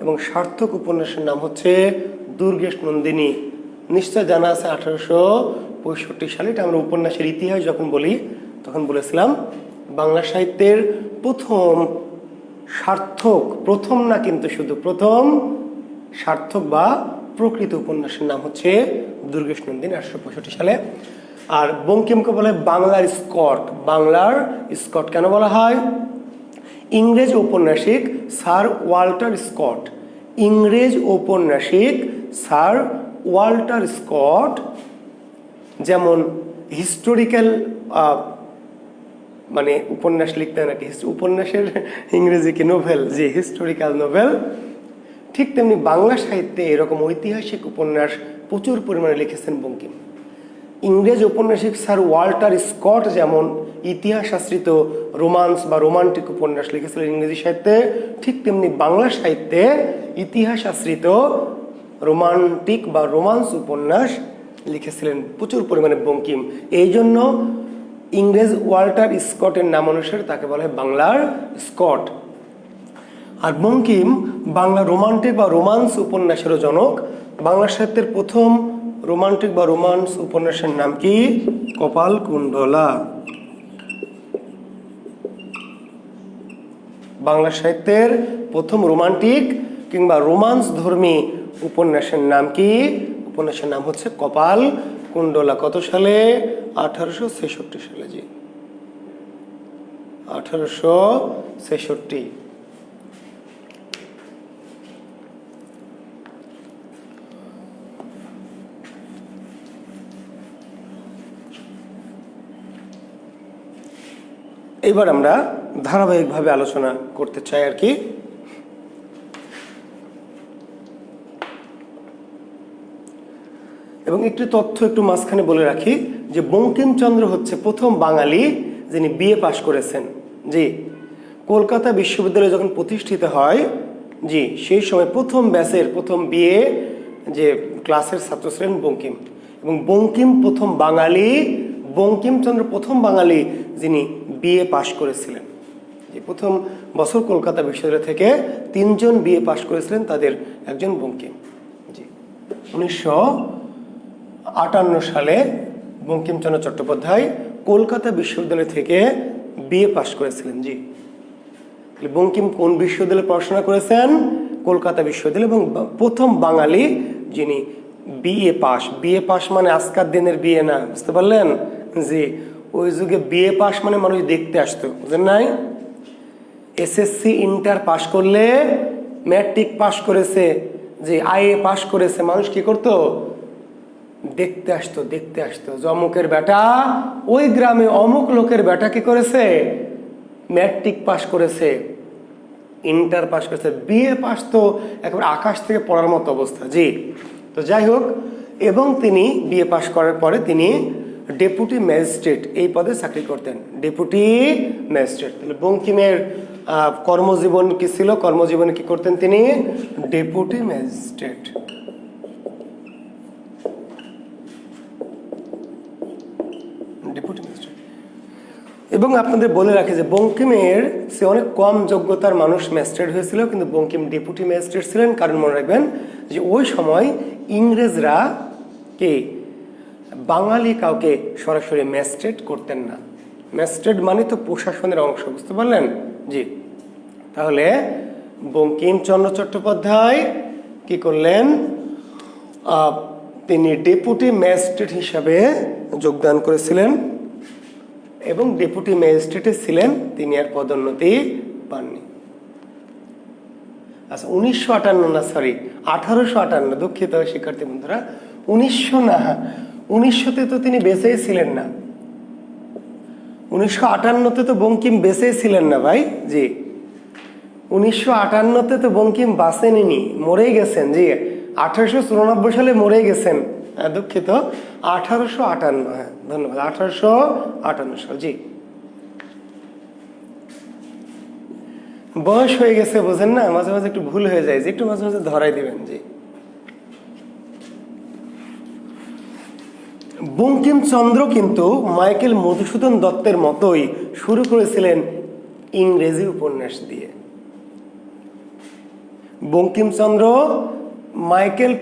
A: এবং সার্থক উপন্যাসের নাম হচ্ছে দুর্গেশ নন্দিনী। নিশ্চয় জানা আছে 1865 সালে। এটা আমরা উপন্যাসের ইতিহাস যখন বলি তখন বলেছিলাম বাংলা সাহিত্যের প্রথম সার্থক, প্রথম না কিন্তু শুধু প্রথম সার্থক বা প্রকৃত উপন্যাসের নাম হচ্ছে দুর্গেশ নন্দিনী, 1865 সালে। আর বঙ্কিমকে বলা হয় বাংলার স্কট। বাংলার স্কট কেন বলা হয়? ইংরেজ ঔপন্যাসিক স্যার ওয়াল্টার স্কট, ইংরেজ ঔপন্যাসিক স্যার ওয়াল্টার স্কট যেমন হিস্টোরিক্যাল মানে উপন্যাস লিখতেন নাকি, উপন্যাসের ইংরেজি কি নোভেল, যে হিস্টোরিক্যাল নোভেল, ঠিক তেমনি বাংলা সাহিত্যে এরকম ঐতিহাসিক উপন্যাস প্রচুর পরিমাণে লিখেছেন বঙ্কিম। ইংরেজ ঔপন্যাসিক স্যার ওয়াল্টার স্কট যেমন ইতিহাস আশ্রিত রোমান্স বা রোমান্টিক উপন্যাস লিখেছিলেন ইংরেজি সাহিত্যে, ঠিক তেমনি বাংলা সাহিত্যে ইতিহাস আশ্রিত রোমান্টিক বা রোমান্স উপন্যাস লিখেছিলেন প্রচুর পরিমাণে বঙ্কিম। এই জন্য ইংরেজ ওয়াল্টার স্কটের নাম অনুসারে তাকে বলা হয় বাংলার স্কট। আর বঙ্কিম বাংলা রোমান্টিক বা রোমান্স উপন্যাসেরও জনক। বাংলা সাহিত্যের প্রথম রোমান্টিক বা রোমান্স উপন্যাসের নাম কি? কপালকুণ্ডলা। বাংলা সাহিত্যের প্রথম রোমান্টিক কিংবা রোমান্স ধর্মী উপন্যাসের নাম কি? উপন্যাসের নাম হচ্ছে কপালকুণ্ডলা। কত সালে? 1866 সালে। জি, 1866। এবার আমরা ধারাবাহিকভাবে আলোচনা করতে চাই আর কি। এবং একটি তথ্য একটু মাঝখানে বলে রাখি যে বঙ্কিমচন্দ্র হচ্ছে প্রথম বাঙালি যিনি বিএ পাশ করেছেন। জি, কলকাতা বিশ্ববিদ্যালয় যখন প্রতিষ্ঠিত হয়, জি, সেই সময় প্রথম ব্যাচের প্রথম বিএ যে ক্লাসের ছাত্র ছিলেন বঙ্কিম। এবং বঙ্কিম প্রথম বাঙালি, বঙ্কিমচন্দ্র প্রথম বাঙালি যিনি বিএ পাশ করেছিলেন। যে প্রথম বছর কলকাতা বিশ্ববিদ্যালয় থেকে 3 জন বিএ পাশ করেছিলেন, তাদের একজন বঙ্কিম। জি, 1958 সালে বঙ্কিমচন্দ্র চট্টোপাধ্যায় কলকাতা বিশ্ববিদ্যালয় থেকে বিএ পাশ করেছিলেন। জি, বঙ্কিম কোন বিশ্ববিদ্যালয়ে পড়াশোনা করেছেন? কলকাতা বিশ্ববিদ্যালয়। এবং প্রথম বাঙালি যিনি বিএ পাশ। বিএ পাশ মানে আজকার দিনের বিএ না, বুঝতে পারলেন? জি, ওই যুগে বিএ পাশ মানে মানুষ দেখতে আসতো, বুঝলেন নাই? এসএসসি ইন্টার পাশ করলে, ম্যাট্রিক পাশ করেছে, যে আইএ পাশ করেছে, মানুষ কি করতো? দেখতে আসতো, দেখতে আসতো যে অমুকের বেটা, ওই গ্রামে অমুক লোকের বেটা কি করেছে? ম্যাট্রিক পাশ করেছে, ইন্টার পাশ করেছে। বিএ পাশ তো একেবারে আকাশ থেকে পড়ার মতো অবস্থা। জি, তো যাই হোক, এবং তিনি বিএ পাশ করার পরে তিনি ডেপুটি ম্যাজিস্ট্রেট এই পদে চাকরি করতেন, ডেপুটি ম্যাজিস্ট্রেট। তাহলে বঙ্কিমের কর্মজীবন কি ছিল? কর্মজীবনে কি করতেন তিনি? Deputy magistrate. Deputy magistrate. এবং আপনাদের বলে রাখি যে বঙ্কিমের সে অনেক কম যোগ্যতার মানুষ ম্যাজিস্ট্রেট হয়েছিল, কিন্তু বঙ্কিম ডেপুটি ম্যাজিস্ট্রেট ছিলেন। কারণ মনে রাখবেন যে ওই সময় ইংরেজরা কে বাঙালি কাউকে সরাসরি ম্যাজিস্ট্রেট করতেন না। ম্যাজিস্ট্রেট মানে তো প্রশাসনের অংশ, বুঝতে পারলেন? জি, তাহলে বঙ্কিমচন্দ্র চট্টোপাধ্যায় কি করলেন? তিনি ডেপুটি ম্যাজিস্ট্রেট হিসাবে যোগদান করেছিলেন এবং ডেপুটি ম্যাজিস্ট্রেটে ছিলেন, তিনি আর পদোন্নতি পাননি। আচ্ছা, 1958 না, সরি 1858, দুঃখিত শিক্ষার্থী বন্ধুরা, 1900 না, 1900-তে তো তিনি বেঁচেই ছিলেন না। 1958-তে তো বঙ্কিম বেঁচেই ছিলেন না ভাই। জি, 1958-তে তো বঙ্কিম বাঁচেননি, মরেই গেছেন। জি, 1894 সালে মরেই গেছেন। দুঃখিত, 1858, হ্যাঁ ধন্যবাদ, 1858 সাল। জি, বয়স হয়ে গেছে, বোঝেন না, মাঝে মাঝে একটু ভুল হয়ে যায়, যে একটু মাঝে মাঝে ধরাই দিবেন। জি, বঙ্কিমচন্দ্র কিন্তু মাইকেল মধুসূদন দত্তের মতোই শুরু করেছিলেন ইংরেজি উপন্যাস দিয়ে। বঙ্কিমচন্দ্র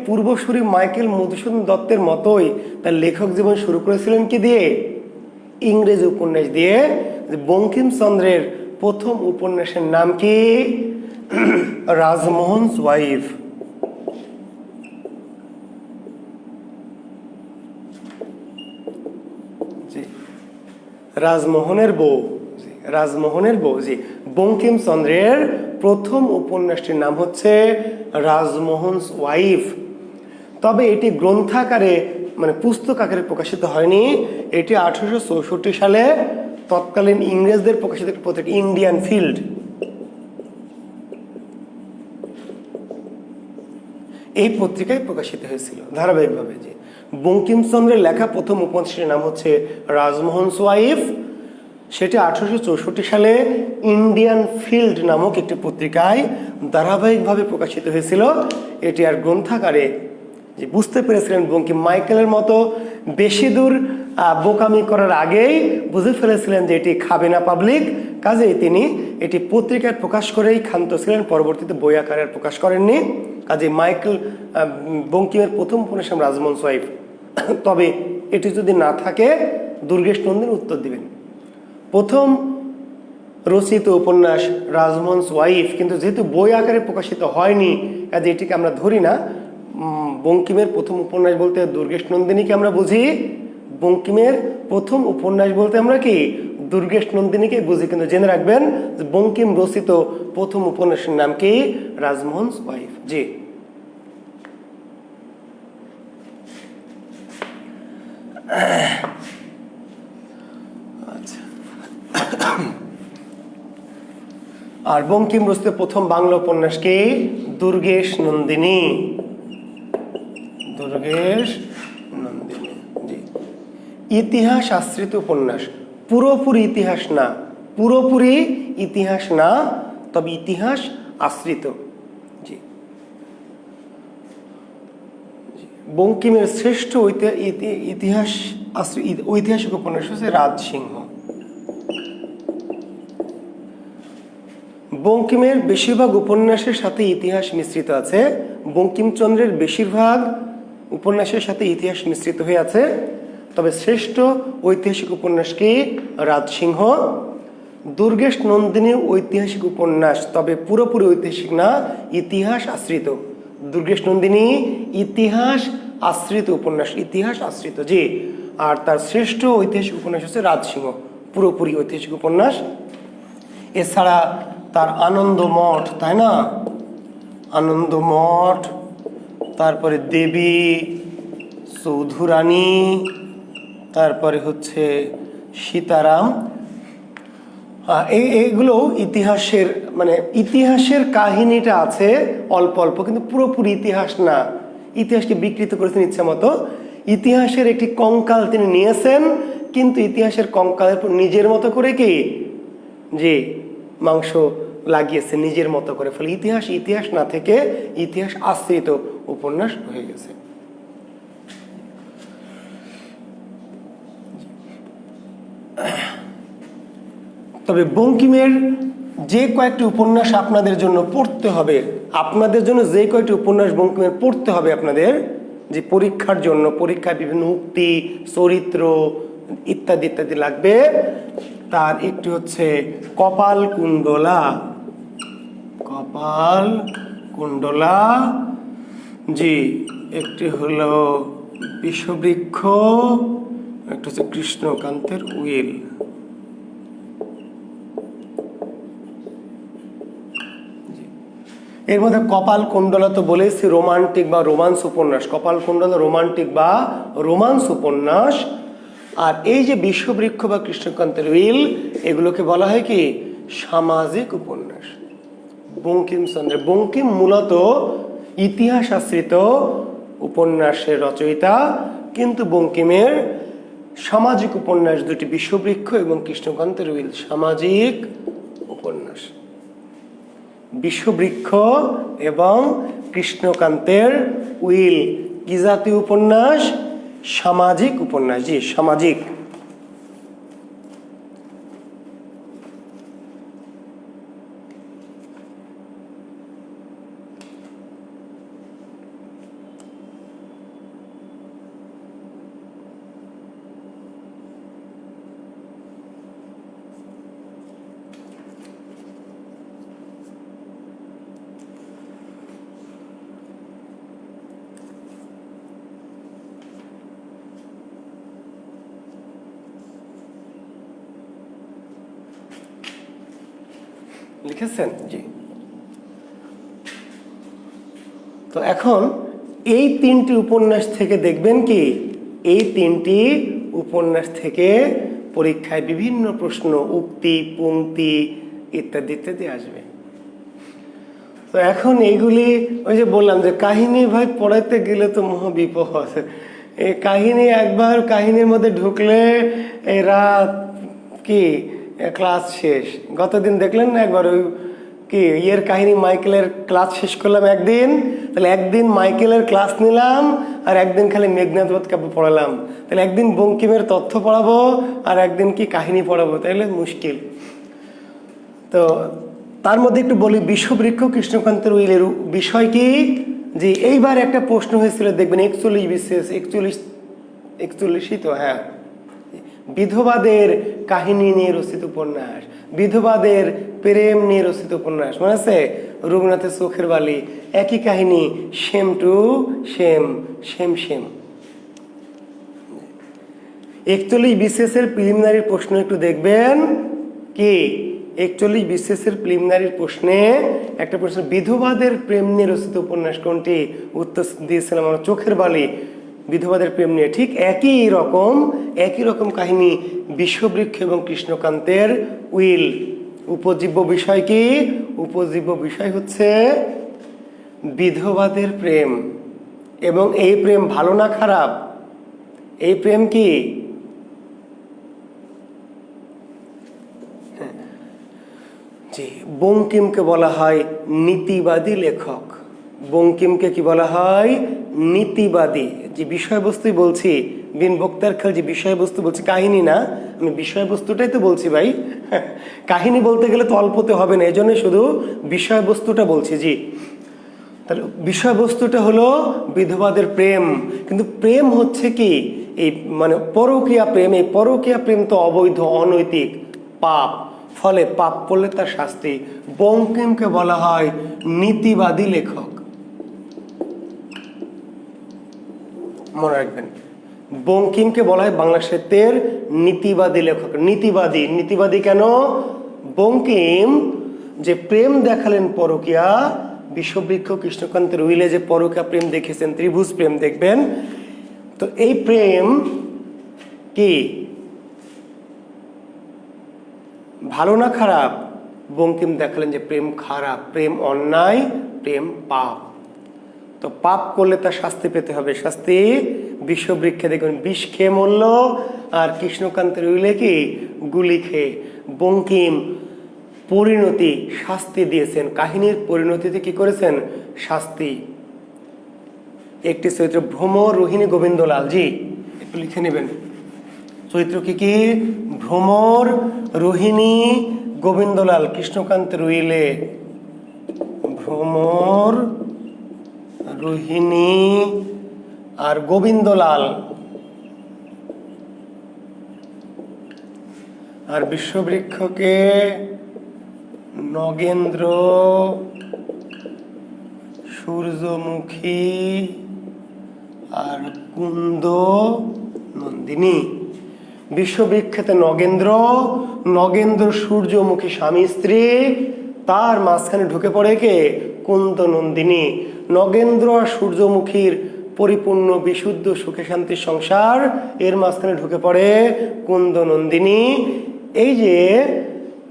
A: পূর্বসূরি মাইকেল মধুসূদন দত্তের মতোই তার লেখক জীবন শুরু করেছিলেন কি দিয়ে? ইংরেজি উপন্যাস দিয়ে। বঙ্কিমচন্দ্রের প্রথম উপন্যাসের নাম কি? রাজমোহনস ওয়াইফ। রাজমোহনের বউ, রাজমোহনের বউ। জি, বঙ্কিমচন্দ্রের প্রথম উপন্যাসটির নাম হচ্ছে রাজমোহনস ওয়াইফ। তবে এটি গ্রন্থাকারে মানে পুস্তক আকারে প্রকাশিত হয়নি। এটি 1864 সালে তৎকালীন ইংরেজদের প্রকাশিত একটি পত্রিকা ইন্ডিয়ান ফিল্ড, এই পত্রিকায় প্রকাশিত হয়েছিল ধারাবাহিকভাবে। যে বঙ্কিমচন্দ্রের লেখা প্রথম উপন্যাসটির নাম হচ্ছে রাজমোহনস ওয়াইফ। সেটি 1864 সালে ইন্ডিয়ান ফিল্ড নামক একটি পত্রিকায় ধারাবাহিকভাবে প্রকাশিত হয়েছিল। এটি আর গ্রন্থাকারে যে বুঝতে পেরেছিলেন বঙ্কিম মাইকেলের মতো বেশি দূর বোকামি করার আগেই বুঝে ফেলেছিলেন যে এটি খাবে না পাবলিক, কাজেই তিনি এটি পত্রিকায় প্রকাশ করেই ক্ষান্ত ছিলেন, পরবর্তীতে বই আকারে প্রকাশ করেননি। কাজে মাইকেল বঙ্কিমের প্রথম উপন্যাস রাজমোহনস ওয়াইফ। তবে এটি যদি না থাকে দুর্গেশ নন্দিনী উত্তর দিবেন। প্রথম রচিত উপন্যাস রাজমোহনস ওয়াইফ, কিন্তু যেহেতু বই আকারে প্রকাশিত হয়নি কাজে এটিকে আমরা ধরি না। বঙ্কিমের প্রথম উপন্যাস বলতে দুর্গেশ নন্দিনীকে আমরা বুঝি, বঙ্কিমের প্রথম উপন্যাস বলতে আমরা কি দুর্গেশ নন্দিনীকে বুঝি। কিন্তু জেনে রাখবেন যে বঙ্কিম রচিত প্রথম উপন্যাসের নাম কি রাজমোহনস ওয়াইফ। জি, আর বঙ্কিম রচিত প্রথম বাংলা উপন্যাস কি দুর্গেশ নন্দিনী। দুর্গেশ নন্দিনী। জি, ইতিহাস আশ্রিত উপন্যাস, পুরোপুরি ইতিহাস না, পুরোপুরি ইতিহাস না, তবে ইতিহাস আশ্রিত। জি, বঙ্কিমের শ্রেষ্ঠ ইতিহাস ঐতিহাসিক উপন্যাস হচ্ছে রাজসিংহ। বঙ্কিমের বেশিরভাগ উপন্যাসের সাথে ইতিহাস মিশ্রিত আছে। বঙ্কিমচন্দ্রের বেশিরভাগ উপন্যাসের সাথে ইতিহাস মিশ্রিত হয়ে আছে, তবে শ্রেষ্ঠ ঐতিহাসিক উপন্যাস কি রাজসিংহ। দুর্গেশ নন্দিনী ঐতিহাসিক উপন্যাস, তবে পুরোপুরি ঐতিহাসিক না, ইতিহাস আশ্রিত। দুর্গেশ নন্দিনী ইতিহাস আশ্রিত উপন্যাস, ইতিহাস আশ্রিত। জি, আর তার শ্রেষ্ঠ ঐতিহাসিক উপন্যাস হচ্ছে রাজসিংহ, পুরোপুরি ঐতিহাসিক উপন্যাস। এছাড়া তার আনন্দমঠ, তাই না, আনন্দমঠ, তারপরে দেবী চৌধুরানী, তারপরে হচ্ছে সীতারাম, এইগুলো ইতিহাসের মানে ইতিহাসের কাহিনীটা আছে অল্প অল্প, কিন্তু পুরোপুরি ইতিহাস না। ইতিহাসকে বিকৃত করেছেন ইচ্ছা মতো। ইতিহাসের একটি কঙ্কাল তিনি নিয়েছেন, কিন্তু ইতিহাসের কঙ্কালের উপর নিজের মতো করে কি যে মাংস লাগিয়েছে নিজের মতো করে, ফলে ইতিহাস ইতিহাস না থেকে ইতিহাস আশ্রিত উপন্যাস হয়ে গেছে। তবে বঙ্কিমের যে কয়েকটি উপন্যাস আপনাদের জন্য পড়তে হবে, আপনাদের জন্য যে কয়েকটি উপন্যাস বঙ্কিমের পড়তে হবে আপনাদের, যে পরীক্ষার জন্য, পরীক্ষায় বিভিন্ন উক্তি, চরিত্র ইত্যাদি ইত্যাদি লাগবে, তার একটি হচ্ছে কপাল কুণ্ডলা। কপাল কুণ্ডলা, জি, একটি হলো বিষবৃক্ষ, একটা হচ্ছে কৃষ্ণকান্তের উইল। এর মধ্যে কপাল কুণ্ডলা তো বলেছি রোমান্টিক বা রোমান্স উপন্যাস, কপাল কুণ্ডলা রোমান্টিক বা রোমান্স উপন্যাস। আর এই যে বিষবৃক্ষ বা কৃষ্ণকান্তের উইল, এগুলোকে বলা হয় কি সামাজিক উপন্যাস। বঙ্কিম মূলত ইতিহাস আশ্রিত উপন্যাসের রচয়িতা, কিন্তু বঙ্কিমের সামাজিক উপন্যাস দুটি, বিষবৃক্ষ এবং কৃষ্ণকান্তের উইল সামাজিক উপন্যাস। বিষবৃক্ষ এবং কৃষ্ণকান্তের উইল কি জাতীয় উপন্যাস? সামাজিক উপন্যাস। জি, সামাজিক। লিখেছেন? জি। তো এখন এই 3টি উপন্যাস থেকে দেখবেন কি, এই 3টি উপন্যাস থেকে পরীক্ষায় বিভিন্ন প্রশ্ন, উক্তি, পংক্তি ইত্যাদি ইত্যাদি আসবে। তো এখন এইগুলি ওই যে বললাম যে কাহিনী ভাই পড়াইতে গেলে তো মহা বিপদ। এই কাহিনী একবার কাহিনীর মধ্যে ঢুকলে এই রাত কি ক্লাস শেষ। গতদিন দেখলেন না একবার ওই কি ইয়ের কাহিনী, মাইকেলের ক্লাস শেষ করলাম একদিন, তাহলে একদিন মাইকেলের ক্লাস নিলাম আর একদিন খালি মেঘনাথবধ কাব্য পড়ালাম, তাহলে একদিন বঙ্কিমের তথ্য পড়াবো আর একদিন কি কাহিনী পড়াবো, তাইলে মুশকিল। তো তার মধ্যে একটু বলি, বিষবৃক্ষ কৃষ্ণকান্তের উইলের বিষয় কি, যে এইবার একটা প্রশ্ন হয়েছিল দেখবেন 41 বিশেষ 41ই তো, হ্যাঁ, বিধবাদের কাহিনী নিয়ে রচিত উপন্যাস, বিধবাদের প্রেম নিয়ে রচিত উপন্যাস, মনে আছে? রবীন্দ্রনাথের চোখের বালি, একই কাহিনী, same to same, same same. 41 বিশেষের প্রিলিমিনারি প্রশ্ন একটু দেখবেন কি, 41 বিশেষের প্রিলিমিনারির প্রশ্নে একটা প্রশ্ন, বিধবাদের প্রেম নিয়ে রচিত উপন্যাস কোনটি? উত্তর দিয়েছিলাম আমরা চোখের বালি, বিধবাদের প্রেম নিয়ে। ঠিক একই রকম কাহিনী বিষবৃক্ষ এবং কৃষ্ণকান্তের উইল। উপজীব্য বিষয় কি? উপজীব্য বিষয় হচ্ছে বিধবাদের প্রেম। এবং এই প্রেম ভালো না খারাপ? এই প্রেম কি? জি, বঙ্কিমকে বলা হয় নীতিবাদী লেখক। বঙ্কিমকে কি বলা হয়? নীতিবাদী। যে বিষয়বস্তুই বলছি, বিন বক্তার খেল, যে বিষয়বস্তু বলছি, কাহিনী না, আমি বিষয়বস্তুটাই তো বলছি ভাই। কাহিনী বলতে গেলে তো অল্পতে হবে না, এই জন্য শুধু বিষয়বস্তুটা বলছি। জি, তাহলে বিষয়বস্তুটা হলো বিধবাদের প্রেম। কিন্তু প্রেম হচ্ছে কি, এই মানে পরকীয়া প্রেম। এই পরকীয়া প্রেম তো অবৈধ, অনৈতিক, পাপ, ফলে পাপ করলে তার শাস্তি। বঙ্কিমকে বলা হয় নীতিবাদী লেখক, মনে রাখবেন। বঙ্কিমকে বলা হয় বাংলা সাহিত্যের নীতিবাদী লেখক। নীতিবাদী, নীতিবাদী কেন? বঙ্কিম যে প্রেম দেখালেন পরকীয়া, বিষবৃক্ষ কৃষ্ণকান্তের উইলে যে পরকীয়া প্রেম দেখেছেন, ত্রিভুজ প্রেম দেখবেন, তো এই প্রেম কি ভালো না খারাপ? বঙ্কিম দেখালেন যে প্রেম খারাপ, প্রেম অন্যায়, প্রেম পাপ। তো পাপ করলে তার শাস্তি পেতে হবে। শাস্তি বিষবৃক্ষে দেখবেন বিষ খেয়ে মরল, আর কৃষ্ণকান্তের উইলে কি গুলি খেয়ে। বঙ্কিম পরিণতি, শাস্তি দিয়েছেন, কাহিনীর পরিণতিতে কি করেছেন? শাস্তি। একটি চরিত্র ভ্রমর, রোহিণী, গোবিন্দলাল। জি, একটু লিখে নেবেন চরিত্র কি কি? ভ্রমর, রোহিণী, গোবিন্দলাল কৃষ্ণকান্তের উইলে। ভ্রমর, রোহিণী আর গোবিন্দলাল। আর বিষবৃক্ষকে নগেন্দ্র, সূর্যমুখী আর কুন্দ নন্দিনী। বিশ্ববিখ্যাত নগেন্দ্র, নগেন্দ্র সূর্যমুখী স্বামী স্ত্রী, তার মাঝখানে ঢুকে পড়ে কে? কুন্দ নন্দিনী। নগেন্দ্র আর সূর্যমুখীর পরিপূর্ণ বিশুদ্ধ সুখে শান্তির সংসার, এর মাঝখানে ঢুকে পড়ে কুন্দ নন্দিনী। এই যে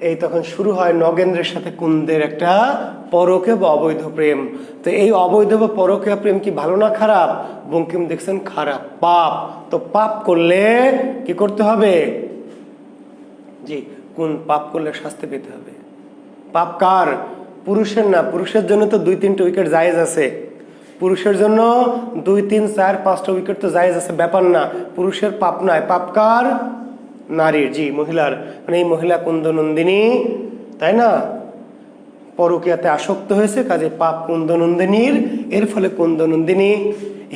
A: এই তখন শুরু হয় নগেন্দ্রের সাথে কুন্দের একটা পরকীয়া বা অবৈধ প্রেম। তো এই অবৈধ বা পরকীয়া প্রেম কি ভালো না খারাপ? বঙ্কিম দেখছেন খারাপ, পাপ। তো পাপ করলে কি করতে হবে? জি, কোন পাপ করলে শাস্তি পেতে হবে। পাপ কার? পুরুষের না। পুরুষের জন্য তো 2-3টা উইকেট জায়েজ আছে। পুরুষের জন্য 2, 3, 4, 5টা উইকেট তো জায়েজ আছে, ব্যাপার না। পুরুষের পাপ নয়, পাপ কার? নারীর। জি, মহিলার। মানে এই মহিলা কুন্দনন্দিনী, তাই না, পরকীয়াতে আসক্ত হয়েছে, কাজে পাপ কুন্দনন্দিনীর। এর ফলে কুন্দনন্দিনী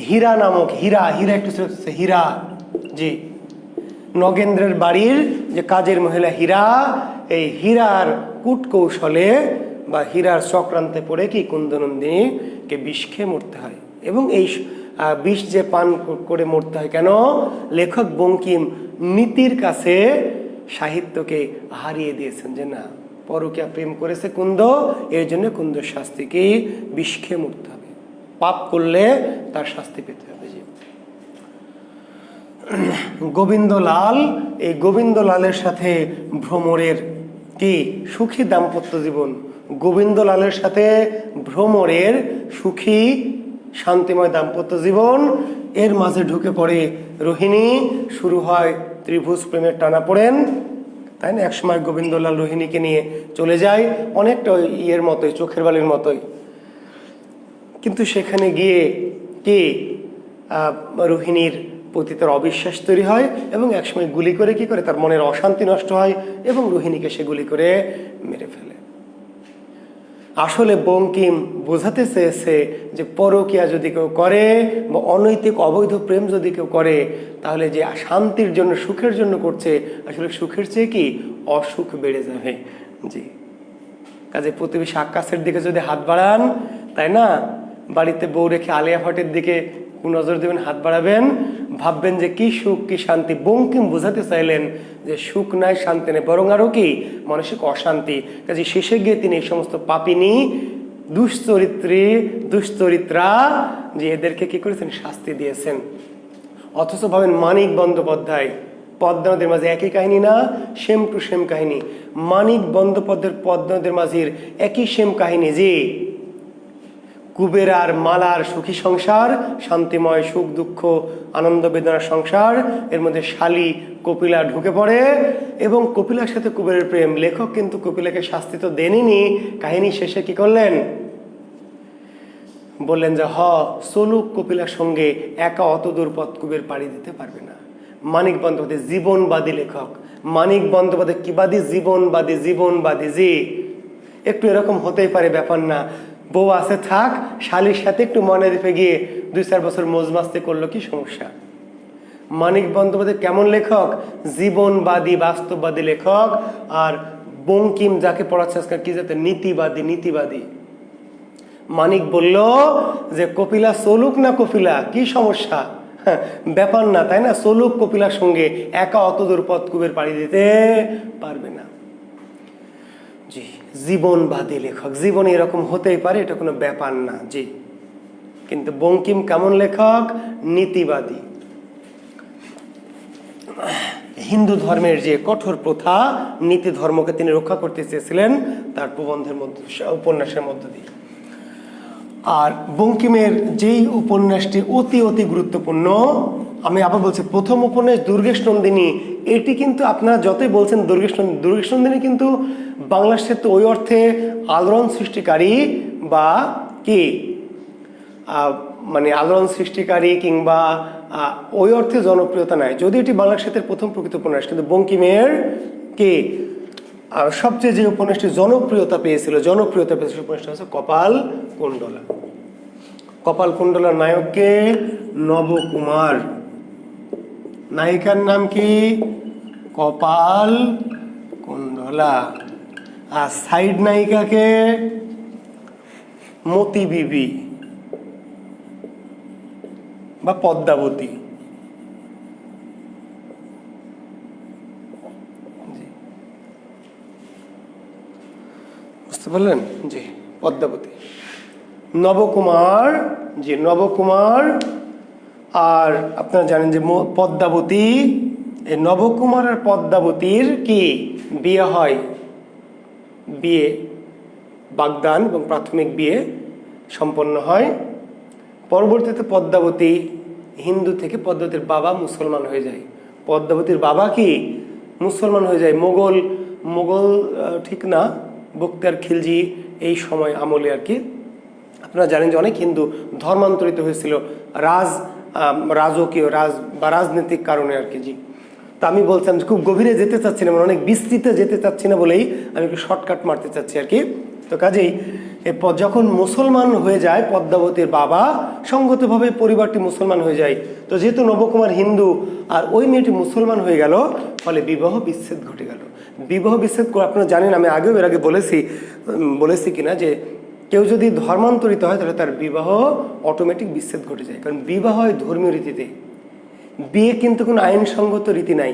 A: হীরা নামক, হীরা একটু হীরা, জি, নগেন্দ্রের বাড়ির যে কাজের মহিলা হীরা, এই হীরার কূটকৌশলে বা হীরার চক্রান্তে পড়ে কি কুন্দনন্দিনীকে বিষ খেয়ে মরতে হয়। এবং এই বিষ যে পান করে মরতে হয় কেন? লেখক বঙ্কিম নীতির কাছে সাহিত্যকে হারিয়ে দিয়েছেন, যে না, পরকীয়া প্রেম করেছে কুন্দ, এর জন্য কুন্দর শাস্তি কি? বিষ খেয়ে মরতে হবে, পাপ করলে তার শাস্তি পেতে হবে। জি। গোবিন্দলাল, এই গোবিন্দলালের সাথে ভ্রমরের কি সুখী দাম্পত্য জীবন, গোবিন্দলালের সাথে ভ্রমরের সুখী শান্তিময় দাম্পত্য জীবন, এর মাঝে ঢুকে পড়ে রোহিণী, শুরু হয় ত্রিভুজ প্রেমের টানাপোড়েন, তাই না? একসময় গোবিন্দলাল রোহিণীকে নিয়ে চলে যায়, অনেকটা ইয়ের মতোই, চোখের বালির মতোই। কিন্তু সেখানে গিয়ে কি রোহিণীর প্রতি তার অবিশ্বাস তৈরি হয় এবং একসময় গুলি করে কি করে তার মনের অশান্তি নষ্ট হয় এবং রোহিণীকে সে গুলি করে মেরে ফেলে। আসলে বঙ্কিম বোঝাতে চেয়েছে যে পরকীয়া যদি কেউ করে বা অনৈতিক অবৈধ প্রেম যদি কেউ করে, তাহলে যে শান্তির জন্য সুখের জন্য করছে, আসলে সুখের চেয়ে কি অসুখ বেড়ে যাবে। জি। কাজে প্রতিবেশী আকাশের দিকে যদি হাত বাড়ান, তাই না, বাড়িতে বউ রেখে আলিয়া ভাটের দিকে নজর দেবেন, হাত বাড়াবেন, ভাববেন যে কি সুখ কি শান্তি। বঙ্কিম বোঝাতে চাইলেন যে সুখ নাই, শান্তি নেই, বরং আরো কি মানসিক অশান্তি। কাজে শেষে গিয়ে তিনি এই সমস্ত পাপিনী দুশ্চরিত্রা যে এদেরকে কি করেছেন, শাস্তি দিয়েছেন। অথচ ভাবেন মানিক বন্দ্যোপাধ্যায় পদ্মা নদীর মাঝে একই কাহিনী না, সেম টু সেম কাহিনী। মানিক বন্দ্যোপাধ্যায়ের পদ্মা নদীর মাঝির একই সেম কাহিনী, যে কুবের আর মালার সুখী সংসার, শান্তিময় সুখ দুঃখ আনন্দ বেদনার সংসার, এর মধ্যে শালী কপিলা ঢুকে পড়ে এবং কপিলার সাথে কুবেরের প্রেম। লেখক কিন্তু কপিলাকে শাস্তি তো দেননি, কাহিনী শেষে কি করলেন, বললেন যে সলুক কপিলার সঙ্গে একা অত দূর পথ কুবের পাড়ি দিতে পারবে না। মানিক বন্দ্যোপাধ্যায় জীবনবাদী লেখক, মানিক বন্দ্যোপাধ্যায় কি বাদী, জীবনবাদী। জি, একটু এরকম হতেই পারে, ব্যাপার না। বউ আছে থাক, শালির সাথে একটু মনে রেখে গিয়ে 2-4 বছর মোজ মাস্তি করলো, কি সমস্যা? মানিক বন্দ্যোপাধ্যায় কেমন লেখক? জীবনবাদী, বাস্তববাদী লেখক। আর বঙ্কিম যাকে পড়াচ্ছে আজকাল কি যাতে নীতিবাদী। মানিক বলল যে কপিলা চলুক না কপিলা, কি সমস্যা? ব্যাপার না, তাই না? চলুক কপিলার সঙ্গে, একা অত দূর পথ কুবের পাড়ি দিতে পারবে না। জি, জীবনবাদী লেখক, জীবনে এরকম হতেই পারে, এটা কোনো ব্যাপার না। জি, কিন্তু বঙ্কিম কেমন লেখক? নীতিবাদী। হিন্দু ধর্মের যে কঠোর প্রথা, নীতি ধর্মকে তিনি রক্ষা করতে চেয়েছিলেন তার প্রবন্ধের মধ্যে, উপন্যাসের মধ্য দিয়ে। আর বঙ্কিমের যেই উপন্যাসটি অতি গুরুত্বপূর্ণ, আমি আবার বলছি, প্রথম উপন্যাস দুর্গেশ নন্দিনী, এটি কিন্তু আপনারা যতই বলছেন দুর্গেশ নন্দিনী কিন্তু বাংলা সাহিত্যে ওই অর্থে আলোড়ন সৃষ্টিকারী বা কি মানে আলোড়ন সৃষ্টিকারী কিংবা ওই অর্থে জনপ্রিয়তা নাই, যদি এটি বাংলা সাহিত্যের প্রথম প্রকৃত উপন্যাস। কিন্তু বঙ্কিমের কি সবচেয়ে যে উপন্যাসটি জনপ্রিয়তা পেয়েছিল উপন্যাসটা হচ্ছে কপালকুণ্ডলা। কপালকুণ্ডলার নায়ককে নবকুমার, নায়িকার নাম কি কপালকুণ্ডলা, আর সাইড নায়িকাকে মতি বিবি বা পদ্মাবতী। বুঝতে পারলেন? জি, পদ্মাবতী। নবকুমার, জি নবকুমার। আর আপনারা জানেন যে পদ্মাবতী, এই নবকুমার আর পদ্মাবতীর কি বিয়ে হয়, বিয়ে বাগদান এবং প্রাথমিক বিয়ে সম্পন্ন হয়। পরবর্তীতে পদ্মাবতী হিন্দু থেকে পদ্মাবতীর বাবা মুসলমান হয়ে যায়। পদ্মাবতীর বাবা কি মুসলমান হয়ে যায়, মোগল ঠিক না, বখতিয়ার খিলজি এই সময় আমলে আর কি। আপনারা জানেন যে অনেক হিন্দু ধর্মান্তরিত হয়েছিল রাজকীয় বা রাজনৈতিক কারণে আর কি। জি, তা আমি বলছিলাম খুব গভীরে যেতে চাচ্ছি না, অনেক বিস্তৃত যেতে চাচ্ছি না বলেই আমি একটু শর্টকাট মারতে চাচ্ছি আর কি। তো কাজেই এরপর যখন মুসলমান হয়ে যায় পদ্মাবতীর বাবা, সঙ্গতভাবে পরিবারটি মুসলমান হয়ে যায়। তো যেহেতু নবকুমার হিন্দু আর ওই মেয়েটি মুসলমান হয়ে গেল, ফলে বিবাহ বিচ্ছেদ ঘটে গেল। বিবাহ বিচ্ছেদ করে আপনারা জানেন, আমি এর আগে বলেছি কিনা যে কেউ যদি ধর্মান্তরিত হয় তাহলে তার বিবাহ অটোমেটিক বিচ্ছেদ ঘটে যায়, কারণ বিবাহ হয় ধর্মীয় রীতিতে। বিয়ে কিন্তু কোনো আইনসঙ্গত রীতি নাই,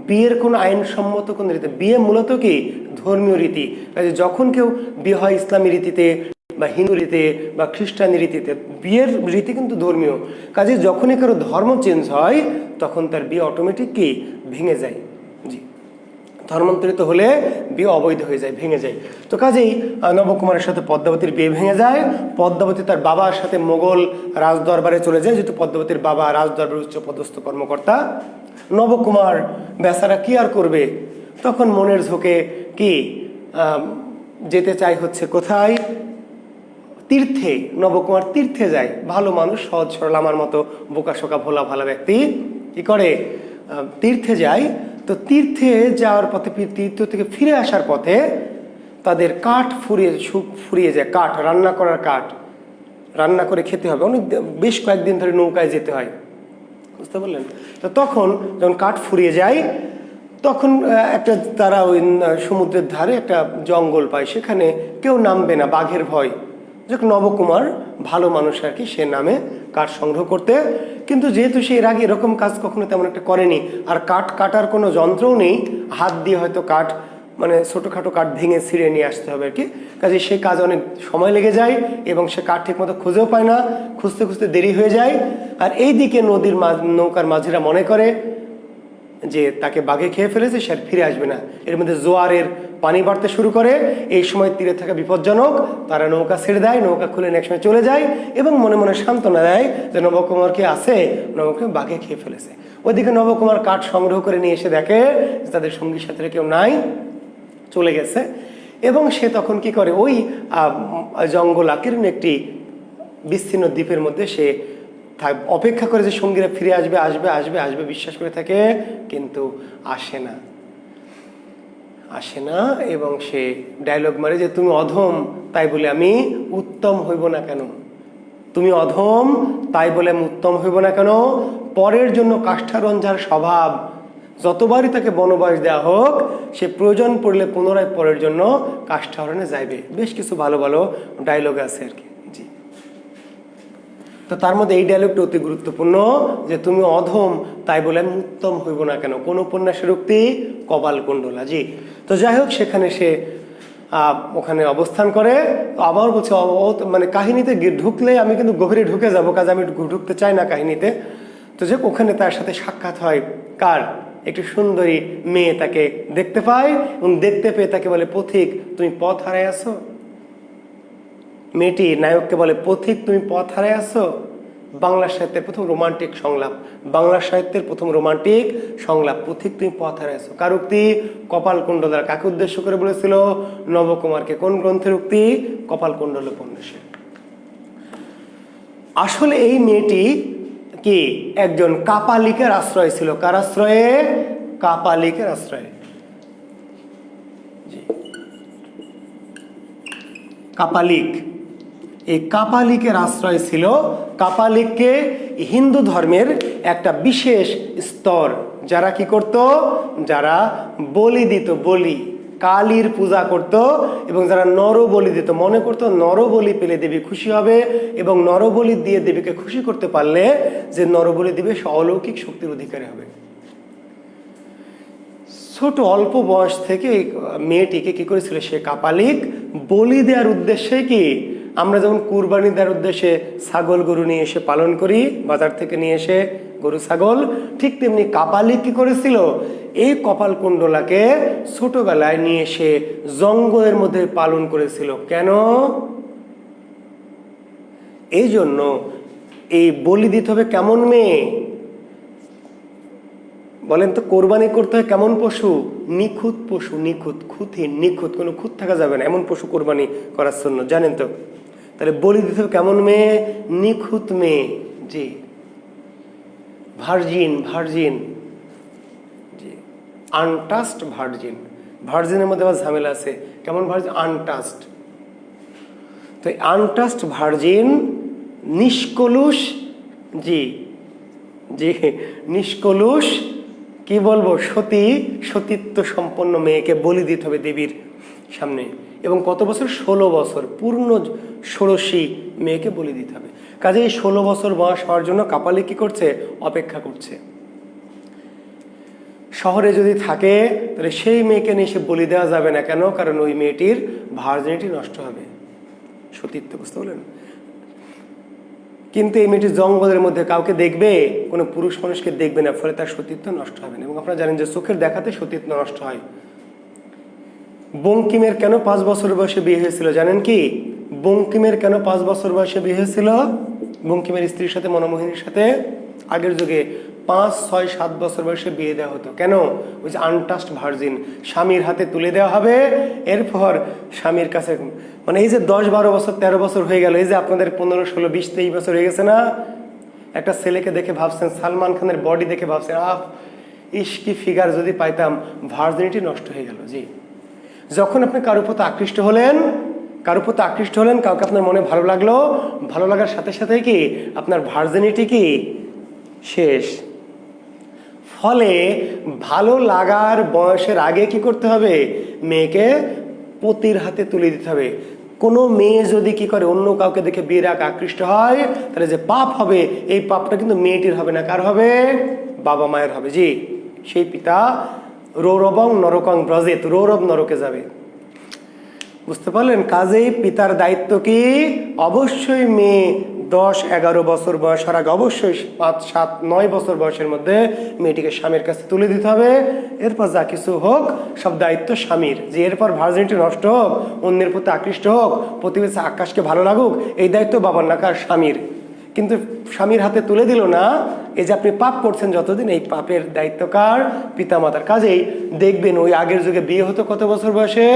A: বিয়ের কোনো আইনসম্মত কোনো রীতি, বিয়ে মূলত কি ধর্মীয় রীতি। যখন কেউ বিয়ে হয় ইসলামী রীতিতে বা হিন্দু রীতিতে বা খ্রিস্টানি রীতিতে, বিয়ের রীতি কিন্তু ধর্মীয়। কাজে যখনই কারো ধর্ম চেঞ্জ হয় তখন তার বিয়ে অটোমেটিক কি ভেঙে যায়। জি, ধর্মান্তরিত হলে বিয়ে অবৈধ হয়ে যায়, ভেঙে যায়। তো কাজেই নবকুমারের সাথে পদ্মাবতীর বিয়ে ভেঙে যায়। পদ্মাবতী তার বাবার সাথে মোগল রাজদরবারে চলে যায়, যেহেতু পদ্মাবতীর বাবা রাজদরবারের উচ্চপদস্থ কর্মকর্তা। নবকুমার বেচারা কি আর করবে, তখন মনের ঝোঁকে কি যেতে চাই হচ্ছে কোথায়, তীর্থে। নবকুমার তীর্থে যায়, ভালো মানুষ, সহজ সরল আমার মতো বোকাশোকা ভোলা ভালো ব্যক্তি কি করে তীর্থে যায়। তো তীর্থে যাওয়ার পথে, তীর্থ থেকে ফিরে আসার পথে তাদের কাঠ ফুরিয়ে যায়, কাঠ রান্না করার কাঠ, রান্না করে খেতে হবে, অনেক বেশ কয়েকদিন ধরে নৌকায় যেতে হয়, বুঝতে পারলেন। তো তখন যখন কাঠ ফুরিয়ে যায় তখন একটা তারা ওই সমুদ্রের ধারে একটা জঙ্গল পায়, সেখানে কেউ নামবে না, বাঘের ভয়। যখন নবকুমার ভালো মানুষ আর কি, সে নামে কাঠ সংগ্রহ করতে। কিন্তু যেহেতু সে এর আগে এরকম কাজ কখনো তেমন একটা করেনি, আর কাঠ কাটার কোনো যন্ত্রও নেই, হাত দিয়ে হয়তো কাঠ মানে ছোটোখাটো কাঠ ভেঙে ছিঁড়ে নিয়ে আসতে হবে আর কি। কাজে সে কাজ অনেক সময় লেগে যায় এবং সে কাঠ ঠিক মতো খুঁজেও পায় না, খুঁজতে খুঁজতে দেরি হয়ে যায়। আর এইদিকে নদীর নৌকার মাঝিরা মনে করে যে তাকে বাঘে খেয়ে ফেলেছে, সে আর ফিরে আসবে না। এর মধ্যে জোয়ারের পানি বাড়তে শুরু করে, এই সময় তীরে থাকা বিপজ্জনক, তারা নৌকা ছেড়ে দেয়, নৌকা খুলে নেক্সট সময় চলে যায় এবং মনে মনে সান্ত্বনা দেয় যে নবকুমার কি আছে, নবকুমার বাঘে খেয়ে ফেলেছে। ওইদিকে নবকুমার কাঠ সংগ্রহ করে নিয়ে এসে দেখে যে তাদের সঙ্গী সাথীরা কেউ নাই, চলে গেছে। এবং সে তখন কি করে, ওই জঙ্গল আকীর্ণ একটি বিস্তীর্ণ দ্বীপের মধ্যে সে অপেক্ষা করে যে সঙ্গীরা ফিরে আসবে আসবে আসবে আসবে, বিশ্বাস করে থাকে, কিন্তু আসে না, আসে না। এবং সে ডায়লগ মারে যে তুমি অধম তাই বলে আমি উত্তম হইব না কেন, তুমি অধম তাই বলে আমি উত্তম হইব না কেন। পরের জন্য কাষ্ঠারঞ্জার স্বভাব, যতবারই তাকে বনবাস দেওয়া হোক সে প্রয়োজন পড়লে পুনরায় পরের জন্য কাষ্ঠাহরণে যাইবে। বেশ কিছু ভালো ভালো ডায়লগ আছে আর কি। জি, তো তার মধ্যে এই ডায়লগটা অতি গুরুত্বপূর্ণ যে তুমি অধম তাই বলে আমি উত্তম হইব না কেন, কোন উপন্যাসের উক্তি, কপালকুণ্ডলা। জি, তো যাই হোক, সেখানে সে ওখানে অবস্থান করে। আবার বলছে মানে কাহিনীতে ঢুকলে আমি কিন্তু গভীরে ঢুকে যাবো, কাজে আমি ঢুকতে চাই না কাহিনীতে। তো যে ওখানে তার সাথে সাক্ষাৎ হয় কার, একটি সুন্দরী মেয়ে তাকে দেখতে পায় এবং দেখতে পেয়ে তাকে বলে পথিক তুমি পথ হারাই আছো। মেয়েটি নায়ককে বলে পথিক তুমি পথ হারাই আছো। বাংলা সাহিত্যের প্রথম রোমান্টিক সংলাপ, বাংলা সাহিত্যের প্রথম রোমান্টিক সংলাপ, পথিক তুমি পথ হারাই আছো। কার উক্তি? কপালকুণ্ডলা। কাকে উদ্দেশ্য করে বলেছিল? নবকুমারকে। কোন গ্রন্থের উক্তি? কপালকুণ্ডলা উপন্যাসের। আসলে এই মেয়েটি কি একজন কাপালিকের আশ্রয় ছিল। কার আশ্রয়ে? কাপালিকের আশ্রয়ে। কাপালিক, এই কাপালিকের আশ্রয় ছিল। কাপালিককে হিন্দু ধর্মের একটা বিশেষ স্তর, যারা কি করত, যারা বলি দিত, বলি কালীর পূজা করত এবং যারা নরবলি দিত, মনে করত নরবলি পেলে দেবী খুশি হবে এবং নরবলি দিয়ে দেবীকে খুশি করতে পারলে যে নরবলি দিবে সে অলৌকিক শক্তির অধিকারী হবে। ছোট অল্প বয়স থেকে মেয়েটিকে কি করেছিল সে কাপালিক, বলি দেওয়ার উদ্দেশ্যে। কি আমরা যেমন কুরবানি দেওয়ার উদ্দেশ্যে ছাগল গরু নিয়ে এসে পালন করি, বাজার থেকে নিয়ে এসে গরু ছাগল, ঠিক তেমনি কাপালিক কি করেছিল, এই কপালকুণ্ডলাকে ছোটবেলায় নিয়ে এসে জঙ্গলের মধ্যে পালন করেছিল। কেন? এই জন্য এই বলি দিতে হবে কেমন মেয়ে বলেন তো? কোরবানি করতে হয় কেমন পশু? নিখুঁত পশু, নিখুঁত, খুঁতহীন, নিখুঁত, কোনো খুঁত থাকা যাবে না, এমন পশু কোরবানি করার জন্য, জানেন তো? তাহলে বলি দিতে হবে কেমন মেয়ে? নিখুঁত মেয়ে। জি, ভার্জিন, ভার্জিন, জি, আনটাস্ট ভার্জিন। ভার্জিনের মধ্যে আবার ঝামেলা আছে। কেমন ভার্জিন? আনটাস্ট। তো আনটাস্ট ভার্জিন, নিষ্কলুষ, জি জি, নিষ্কলুষ, কি বলবো, সতী, সতীত্ব সম্পন্ন মেয়েকে বলি দিতে হবে দেবীর সামনে। এবং কত বছর? 16 বছর, পূর্ণ ষোড়শী মেয়েকে বলি দিতে হবে। কাজে এই 16 বছর বয়স হওয়ার জন্য কাপালিক কি করছে? অপেক্ষা করছে। শহরে যদি থাকে তাহলে সেই মেয়েকে নিয়ে সে বলি দেওয়া যাবে না। কেন? কারণ ওই মেয়েটির ভার্জিনিটি নষ্ট হবে, সতীত্ব, বুঝতে পারলেন? কিন্তু এই মেয়েটি জঙ্গলের মধ্যে কাউকে দেখবে, কোনো পুরুষ মানুষকে দেখবে না, ফলে তার সতীত্ব নষ্ট হবে না। এবং আপনারা জানেন যে চোখের দেখাতে সতীত্ব নষ্ট হয়। বঙ্কিমের কেন 5 বছর বয়সে বিয়ে হয়েছিল জানেন কি? বঙ্কিমের কেন 5 বছর বয়সে বিয়ে হয়েছিল? বঙ্কিমের স্ত্রীর সাথে, মনমোহিনীর সাথে আগের যুগে 5, 6, 7 বছর বয়সে বিয়ে দেওয়া হতো। কেন? ওই যে আনটাস্ট ভার্জিন, স্বামীর হাতে তুলে দেওয়া হবে, এরপর স্বামীর কাছে, মানে এই যে 10, 12 বছর, 13 বছর হয়ে গেল, এই যে আপনাদের 15, 16, 20, 23 বছর হয়ে গেছে না, একটা ছেলেকে দেখে ভাবছেন, সালমান খানের বডি দেখে ভাবছেন, ইস কি ফিগার যদি পাইতাম, ভার্জিনিটি নষ্ট হয়ে গেল। জি, যখন আপনি কারোর প্রতি আকৃষ্ট হলেন, কাউকে আপনার মনে ভালো লাগলো, ভালো লাগার সাথে সাথে কি আপনার ভার্জিনিটি কি শেষ। ফলে ভালো লাগার বয়সের আগে কি করতে হবে? মেয়েকে পতির হাতে তুলে দিতে হবে। কোনো মেয়ে যদি কি করে অন্য কাউকে দেখে বিয়ের আগে আকৃষ্ট হয়, তাহলে যে পাপ হবে, এই পাপটা কিন্তু মেয়েটির হবে না, কার হবে? বাবা মায়ের হবে। জি, সেই পিতা রৌরবং নরকং ব্রজেত, রৌরব নরকে যাবে। বুঝতে পারলেন? কাজেই পিতার দায়িত্ব কি? অবশ্যই মেয়ে 10, 11 বছর বয়স হওয়ার আগে, অবশ্যই 5, 7, 9 বছর বয়সের মধ্যে মেয়েটিকে স্বামীর কাছে তুলে দিতে হবে। এরপর যা কিছু হোক সব দায়িত্ব স্বামীর। যে এরপর ভার্জিনিটি নষ্ট হোক, অন্যের প্রতি আকৃষ্ট হোক, প্রতিবেশী আকাশকে ভালো লাগুক, এই দায়িত্ব বাবার না, কার? স্বামীর। কিন্তু স্বামীর হাতে তুলে দিল না, এই যে আপনি পাপ করছেন যতদিন, এই পাপের দায়িত্ব কার? পিতামাতার। কাজেই দেখবেন ওই আগের যুগে বিয়ে হতো কত বছর বয়সে?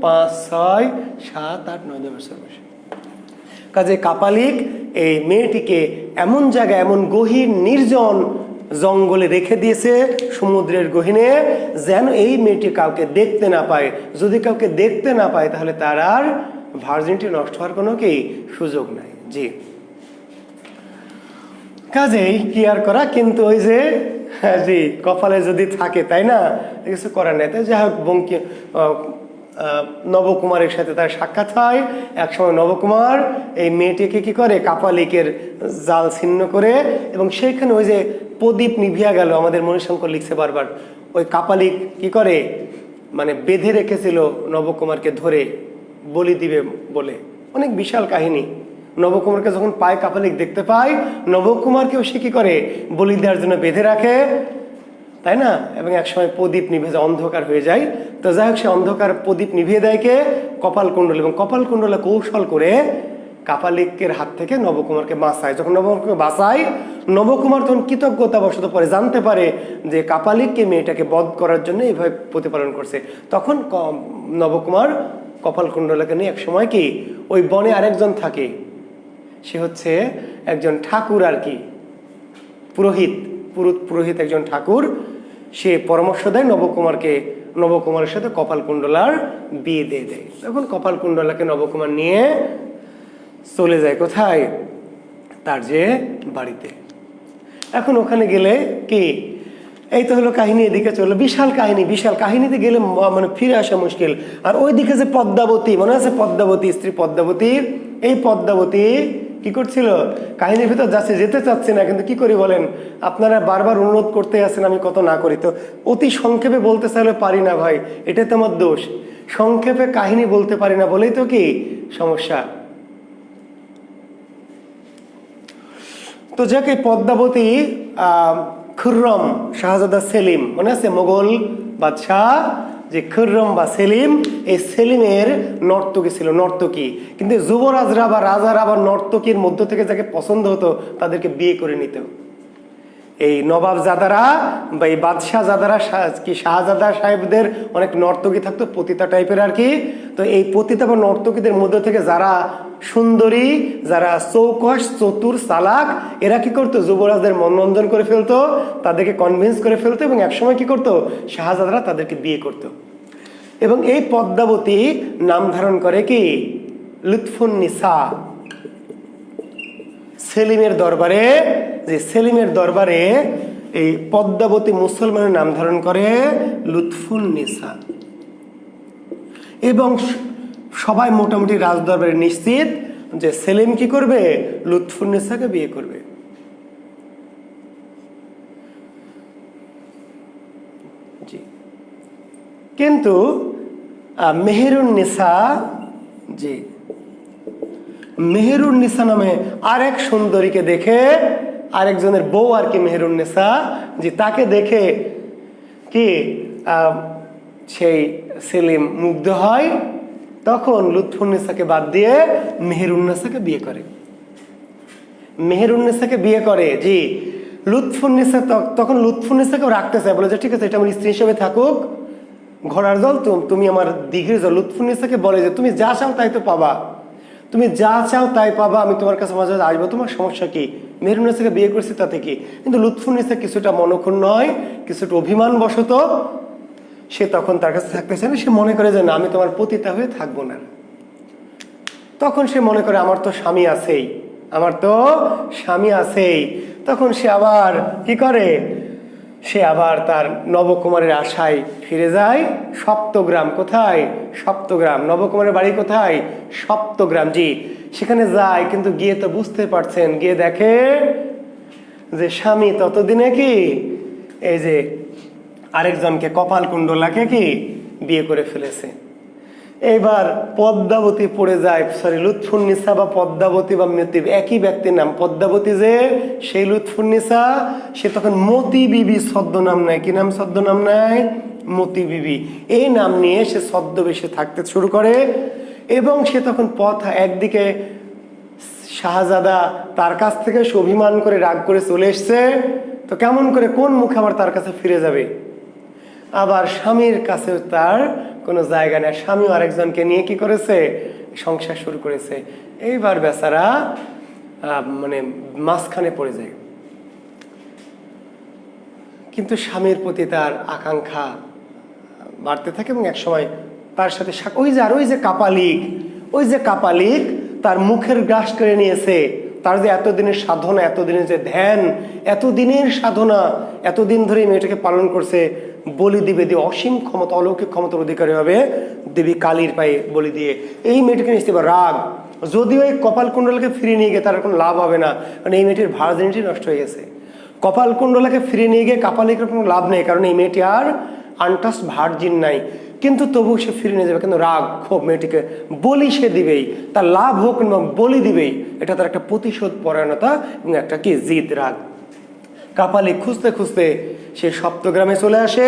A: 5, 6, 7, 8, 9 বছর বয়সে। কাজে কাপালিক এই মেয়েটিকে এমন জায়গায়, এমন গহীন নির্জন জঙ্গলে রেখে দিয়েছে, সমুদ্রের গহীনে, যেন এই মেয়েটি কাউকে দেখতে না পায়। যদি কাউকে দেখতে না পায় তাহলে তার আর ভার্জিনিটি নষ্ট হওয়ার কোনো কি সুযোগ নাই। জি, কাজেই কি আর করা, কিন্তু ওই যে জি কপালে যদি থাকে, তাই না, কিছু করার নেই। তাই যাই হোক, নবকুমারের সাথে তার সাক্ষাৎ হয়। একসময় নবকুমার এই মেয়েটিকে কি করে? কাপালিকের জাল ছিন্ন করে, এবং সেইখানে ওই যে প্রদীপ নিভিয়া গেল, আমাদের মণিশঙ্কর লিখছে বারবার, ওই কাপালিক কি করে, মানে বেঁধে রেখেছিল নবকুমারকে ধরে বলি দিবে বলে। অনেক বিশাল কাহিনী। নবকুমারকে যখন পায়, কাপালিক দেখতে পায়, নবকুমারকেও সে কি করে? বলি দেওয়ার জন্য বেঁধে রাখে, তাই না? এবং একসময় প্রদীপ নিভে যায়, অন্ধকার হয়ে যায়। তো যাই হোক, সে অন্ধকার প্রদীপ নিভিয়ে দেয় কে? কপালকুণ্ডল। এবং কপালকুণ্ডলে কৌশল করে কাপালিকের হাত থেকে নবকুমারকে বাঁচায়। যখন নবকুমারকে বাঁচায়, নবকুমার তখন কৃতজ্ঞতাবশত পরে জানতে পারে যে কাপালিককে মেয়েটাকে বধ করার জন্য এইভাবে প্রতিপালন করছে। তখন নবকুমার কপালকুণ্ডলাকে নিয়ে একসময় কি ওই বনে আরেকজন থাকে, সে হচ্ছে একজন ঠাকুর আর কি, পুরোহিত একজন ঠাকুর। সে পরামর্শ দেয় নবকুমারকে, নবকুমারের সাথে কপালকুণ্ডলার বিয়ে দিয়ে দেয়। তখন কপালকুণ্ডলাকে নবকুমার নিয়ে চলে যায় কোথায়? তার যে বাড়িতে। এখন ওখানে গেলে কি, এই তো হলো কাহিনী, এদিকে চললো বিশাল কাহিনীতে গেলে মানে ফিরে আসা মুশকিল। আর ওইদিকে যে পদ্মাবতী, মনে আছে পদ্মাবতী, স্ত্রী পদ্মাবতী, এই পদ্মাবতী কি করছিল? কাহিনীর ভিতর যাচ্ছে, যেতে চাচ্ছে না, কিন্তু কি করি বলেন? আপনারা বারবার অনুরোধ করতে আছেন, আমি কত না করি। তো অতি সংক্ষেপে বলতে চাইলে পারি না ভাই, এটাই তো আমার দোষ। সংক্ষেপে কাহিনী বলতে পারি না বলেই তো কি সমস্যা। তো যাকে পদ্মাবতী খুররম শাহজাদা সেলিম, মনে আছে মোগল বাদশাহ যে খুররম বা সেলিম, এই সেলিমের নর্তকী ছিল, নর্তকী। কিন্তু যুবরাজরা বা রাজারা বা নর্তকীর মধ্য থেকে যাকে পছন্দ হতো তাদেরকে বিয়ে করে নিত। এই নবাব জাদারা বা এই বাদশাহ জাদারা কি শাহজাদা সাহেবদের অনেক নর্তকী থাকতো, পতিতা টাইপের আর কি। তো এই পতিতা বা নর্তকীদের মধ্য থেকে যারা সুন্দরী, যারা চৌকস, চতুর, চালাক, এরা কি করতো? যুবরাজদের মনোরঞ্জন করে ফেলতো, তাদেরকে কনভিন্স করে ফেলতো, এবং একসময় কি করতো? শাহজাদারা তাদেরকে বিয়ে করতো। এবং এই পদ্মাবতী নাম ধারণ করে কি লুৎফুন্নিসা। সেলিমের দরবারে এই পদ্মাবতী মুসলমানের নাম ধারণ করে লুৎফুন্নিসা। এবং সবাই মোটামুটি রাজদরবারে নিশ্চিত যে সেলিম কি করবে? লুৎফুন্নিসাকে বিয়ে করবে। জি, কিন্তু মেহেরুন্নিসা, জি, মেহেরুন্নিসা নামে আরেক সুন্দরীকে দেখে, আরেকজনের বউ আর কি মেহেরুন্নিসা, জি, তাকে দেখে কি সেই সেলিম মুগ্ধ হয়। তখন লুৎফুন্নিসাকে বাদ দিয়ে মেহেরুন্নিসাকে বিয়ে করে। মেহেরুন্নিসাকে বিয়ে করে, জি। লুৎফুন্নিসা তখন লুৎফুন্নিসাকেও রাখতে চায়, বলে যে ঠিক আছে, এটা আমার স্ত্রী হিসেবে থাকুক, ঘোড়ার জল তুমি আমার দিঘির জল। লুৎফুন্নিসাকে বলে যে তুমি যা চাও তাই তো পাবা, তুমি যা চাও তাই পাবা, আমি তোমার কাছে মাঝে মাঝে আসবো, তোমার সমস্যা কি? মেহেরুন্নিসাকে বিয়ে করছি তাতে কি? কিন্তু লুৎফুন্নিসা কিছুটা মনক্ষুণ্ণ হয়, কিছুটা অভিমান বশত সে তখন তার কাছে থাকতে চায় না। সে মনে করে যে না, আমি তোমার পতিতা হয়ে থাকবো না। তখন সে মনে করে আমার তো স্বামী আছেই, আমার তো স্বামী আছেই। তখন সে আবার কি করে, সে আবার তার নবকুমারের আশায় ফিরে যায় সপ্তগ্রাম। কোথায়? সপ্তগ্রাম। নবকুমারের বাড়ি কোথায়? সপ্তগ্রাম, জি। সেখানে যায়, কিন্তু গিয়ে তো বুঝতে পারছেন, গিয়ে দেখে যে স্বামী ততদিনে কি এই যে আরেকজনকে, কপালকুণ্ডলাকে কি বিয়ে করে ফেলেছে। এইবার পদ্মাবতী পড়ে যায়, লুৎফুন্নিসা বা পদ্মাবতী বা মতি একই ব্যক্তির নাম। পদ্মাবতী যে সেই লুৎফুন্নিসা, সে তখন মতি বিবি ছদ্মনাম নেয়। কি নাম ছদ্মনাম নেয়? মতি বিবি। এই নাম নিয়ে সে ছদ্মবেশে থাকতে শুরু করে। এবং সে তখন একদিকে শাহজাদা তার কাছ থেকে সে অভিমান করে রাগ করে চলে এসছে, তো কেমন করে কোন মুখে আবার তার কাছে ফিরে যাবে? আবার স্বামীর কাছে তার কোনো জায়গা নেই, স্বামীও আরেকজনকে নিয়ে কি করেছে, সংসার শুরু করেছে। এইবার বেচারা মানে মাঝখানে পড়ে যায়। কিন্তু স্বামীর প্রতি তার আকাঙ্ক্ষা বাড়তে থাকে এবং একসময় তার সাথে ওই যে কাপালিক তার মুখের গ্রাস করে নিয়েছে। তার যে এতদিনের সাধনা, এতদিনের যে ধ্যান, এতদিনের সাধনা, এতদিন ধরে মেয়েটাকে পালন করছে, বলি দিবে দিয়ে অসীম ক্ষমতা, অলৌকিক ক্ষমতার অধিকারী হবে দেবী কালীর পায়ে বলি দিয়ে। এই মেয়েটাকে নিশ্চিত রাগ, যদিও এই কপালকুণ্ডলাকে ফিরিয়ে নিয়ে গিয়ে তার কোনো লাভ হবে না, কারণ এই মেয়েটির ভার্জিনিটি নষ্ট হয়ে গেছে। কপালকুণ্ডলাকে ফিরিয়ে নিয়ে গিয়ে কাপালিকের কোনো লাভ নেই, কারণ এই মেয়েটি আর আনটাস্ট ভার্জিন নাই। কিন্তু তবু সে ফিরে নিয়ে যাবে, কিন্তু রাগ ক্ষোভ মেয়েটিকে বলি সে দিবেই, তার লাভ হোক এবং বলি দিবেই, এটা তার একটা প্রতিশোধ পরায়ণতা এবং একটা কি জিদ, রাগ। কাপালিক খুঁজতে খুঁজতে সে সপ্তগ্রামে চলে আসে।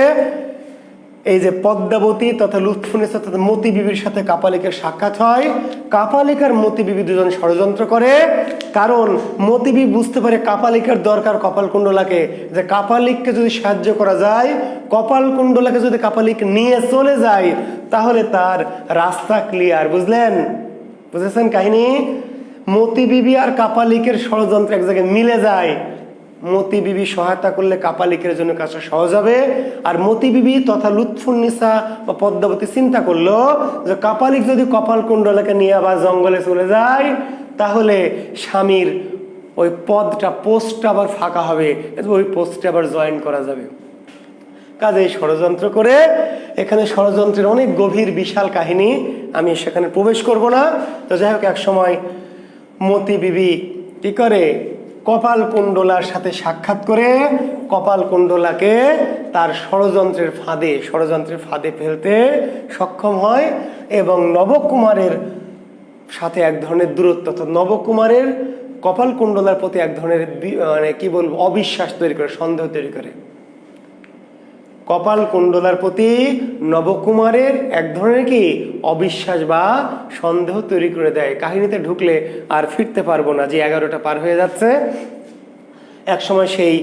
A: এই যে পদ্মাবতী তথা লুৎফুন্নিসা তথা মতি বিবির সাথে কাপালিকের সাক্ষাৎ হয়। কাপালিক আর মতি বিবি দুজন ষড়যন্ত্র করে, কারণ মতি বিবি বুঝতে পারে কাপালিকের দরকার কপালকুণ্ডলাকে, যে কাপালিককে যদি সাহায্য করা যায়, কপালকুণ্ডলাকে যদি কাপালিক নিয়ে চলে যায়, তাহলে তার রাস্তা ক্লিয়ার। বুঝেছেন কাহিনী? মতি বিবি আর কাপালিকের ষড়যন্ত্র এক জায়গায় মিলে যায়। মতি বিবি সহায়তা করলে কাপালিকের জন্য কাজটা সহজ হবে। আর মতি বিবি তথা লুৎফুন্নিসা বা পদ্মাবতী চিন্তা করলো যে কাপালিক যদি কপালকুণ্ডলাকে নিয়ে আবার জঙ্গলে চলে যায়, তাহলে স্বামীর ওই পোস্টটা আবার ফাঁকা হবে, ওই পোস্টে আবার জয়েন করা যাবে। কাজে ষড়যন্ত্র করে, এখানে ষড়যন্ত্রের অনেক গভীর বিশাল কাহিনী, আমি সেখানে প্রবেশ করব না। তো যাই হোক, এক সময় মতি বিবি কি করে, কপালকুণ্ডলার সাথে সাক্ষাৎ করে কপালকুণ্ডলাকে তার ষড়যন্ত্রের ফাঁদে ফেলতে সক্ষম হয় এবং নবকুমারের সাথে এক ধরনের দূরত্ব, নবকুমারের কপালকুণ্ডলার প্রতি এক ধরনের মানে কি বলবো, অবিশ্বাস তৈরি করে, সন্দেহ তৈরি করে। কপালকুণ্ডলার প্রতি নবকুমারের এক ধরনের কি অবিশ্বাস বা সন্দেহ তৈরি করে দেয়। কাহিনীতে ঢুকলে আর ফিরতে পারবো না, যে 11টা পার হয়ে যাচ্ছে। এক সময় সেই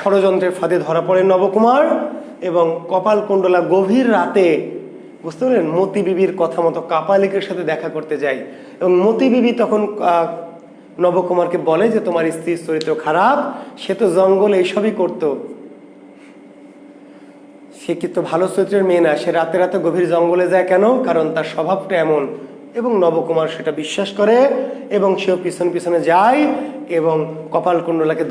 A: ষড়যন্ত্রের ফাঁদে ধরা পড়ে নবকুমার এবং কপালকুণ্ডলা গভীর রাতে, বুঝতে পারলেন, মতি বিবির কথা মতো কাপালিকের সাথে দেখা করতে যায় এবং মতি বিবি তখন নবকুমারকে বলে যে তোমার স্ত্রীর চরিত্র খারাপ, সে তো জঙ্গলে এইসবই করতো, সে কিন্তু ভালো চরিত্রের মেয়ে না, সে রাতে রাতে গভীর জঙ্গলে যায় কেন, কারণ তার স্বভাবটা এমন। এবং নবকুমার সেটা বিশ্বাস করে এবং সেও পিছনে যায় এবং কপালকুণ্ডলাকে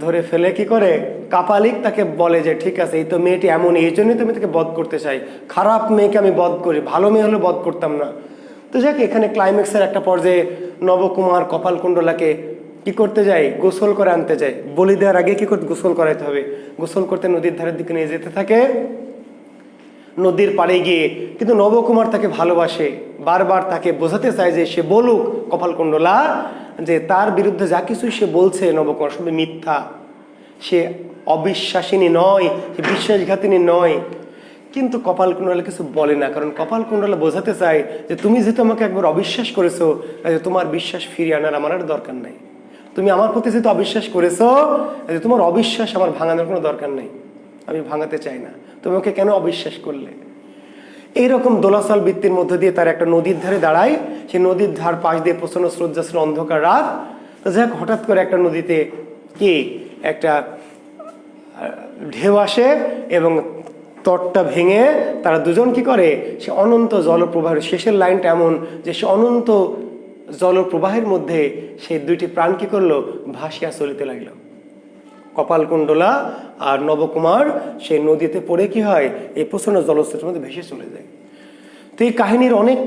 A: ধরে ফেলে কি করে, কাপালিক তাকে বলে যে ঠিক আছে, এই তো মেয়েটি এমন, এই জন্যই তুমি তাকে বধ করতে চাই, খারাপ মেয়েকে আমি বধ করি, ভালো মেয়ে হলে বধ করতাম না। তো যাক, এখানে ক্লাইম্যাক্সের একটা পর্যায়ে নবকুমার কপালকুণ্ডলাকে কি করতে যায়? গোসল করে আনতে যায়। বলি দেওয়ার আগে কি করতে? গোসল করাইতে হবে। গোসল করতে নদীর ধারের দিকে নিয়ে যেতে থাকে। নদীর পাড়ে গিয়ে কিন্তু নবকুমার তাকে ভালোবাসে, বারবার তাকে বোঝাতে চায় যে সে বলুক কপালকুণ্ডলা যে তার বিরুদ্ধে যা কিছু সে বলছে নবকুমার সবই মিথ্যা, সে অবিশ্বাসিনী নয়, সে বিশ্বাসঘাতিনী নয়। কিন্তু কপালকুণ্ডলা কিছু বলে না, কারণ কপালকুণ্ডলা বোঝাতে চায় যে তুমি যেহেতু আমাকে একবার অবিশ্বাস করেছো, তোমার বিশ্বাস ফিরিয়ে আনার আমার আর দরকার নাই। তুমি আমার প্রতি যেহেতু অবিশ্বাস করেছো, তোমার অবিশ্বাস আমার ভাঙানোর কোনো দরকার নেই, আমি ভাঙাতে চাই না। তুমি ওকে কেন অবিশ্বাস করলে? এইরকম দোলাচল বৃত্তির মধ্যে দিয়ে তার একটা নদীর ধারে দাঁড়ায়। সেই নদীর ধার পাশ দিয়ে প্রচন্ড স্রোতযাচ্ছিল, অন্ধকার রাত। তো যাই হোক, হঠাৎ করে একটা নদীতে কি একটা ঢেউ আসে এবং তটটা ভেঙে তারা দুজন কি করে, সে অনন্ত জলপ্রবাহের শেষের লাইনটা এমন যে সে অনন্ত জলপ্রবাহের মধ্যে সেই দুইটি প্রাণ কি করলো, ভাসিয়া চলিতে লাগলো। কপালকুণ্ডলা আর নবকুমার সেই নদীতে পড়ে কি হয়, এই প্রচন্ড জলস্রোতের মধ্যে ভেসে চলে যায়। তো এই কাহিনীর অনেক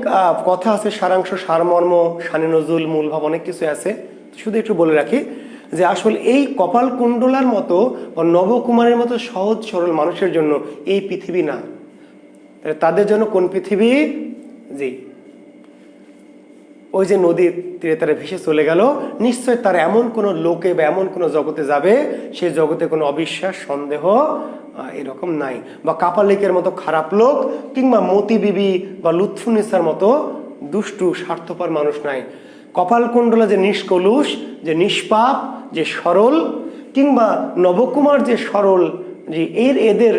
A: কথা আছে, সারাংশ, সারমর্ম, শানে নজরুল, মূল ভাব অনেক কিছু আছে। শুধু একটু বলে রাখি যে আসলে এই কপালকুণ্ডলার মতো বা নবকুমারের মতো সহজ সরল মানুষের জন্য এই পৃথিবী না। তাদের জন্য কোন পৃথিবী? জি, ওই যে নদীর তীরে তারা ভেসে চলে গেল, নিশ্চয় তারা এমন কোনো লোকে বা এমন কোনো জগতে যাবে, সেই জগতে কোনো অবিশ্বাস, সন্দেহ এরকম নাই। বা কাপালিকের মতো খারাপ লোক, কিংবা মতি বিবি বা লুৎফুন্নিসার মতো দুষ্টু স্বার্থপর মানুষ নাই। কপালকুণ্ডলা যে নিষ্কলুষ, যে নিষ্পাপ, যে সরল, কিংবা নবকুমার যে সরল, যে এদের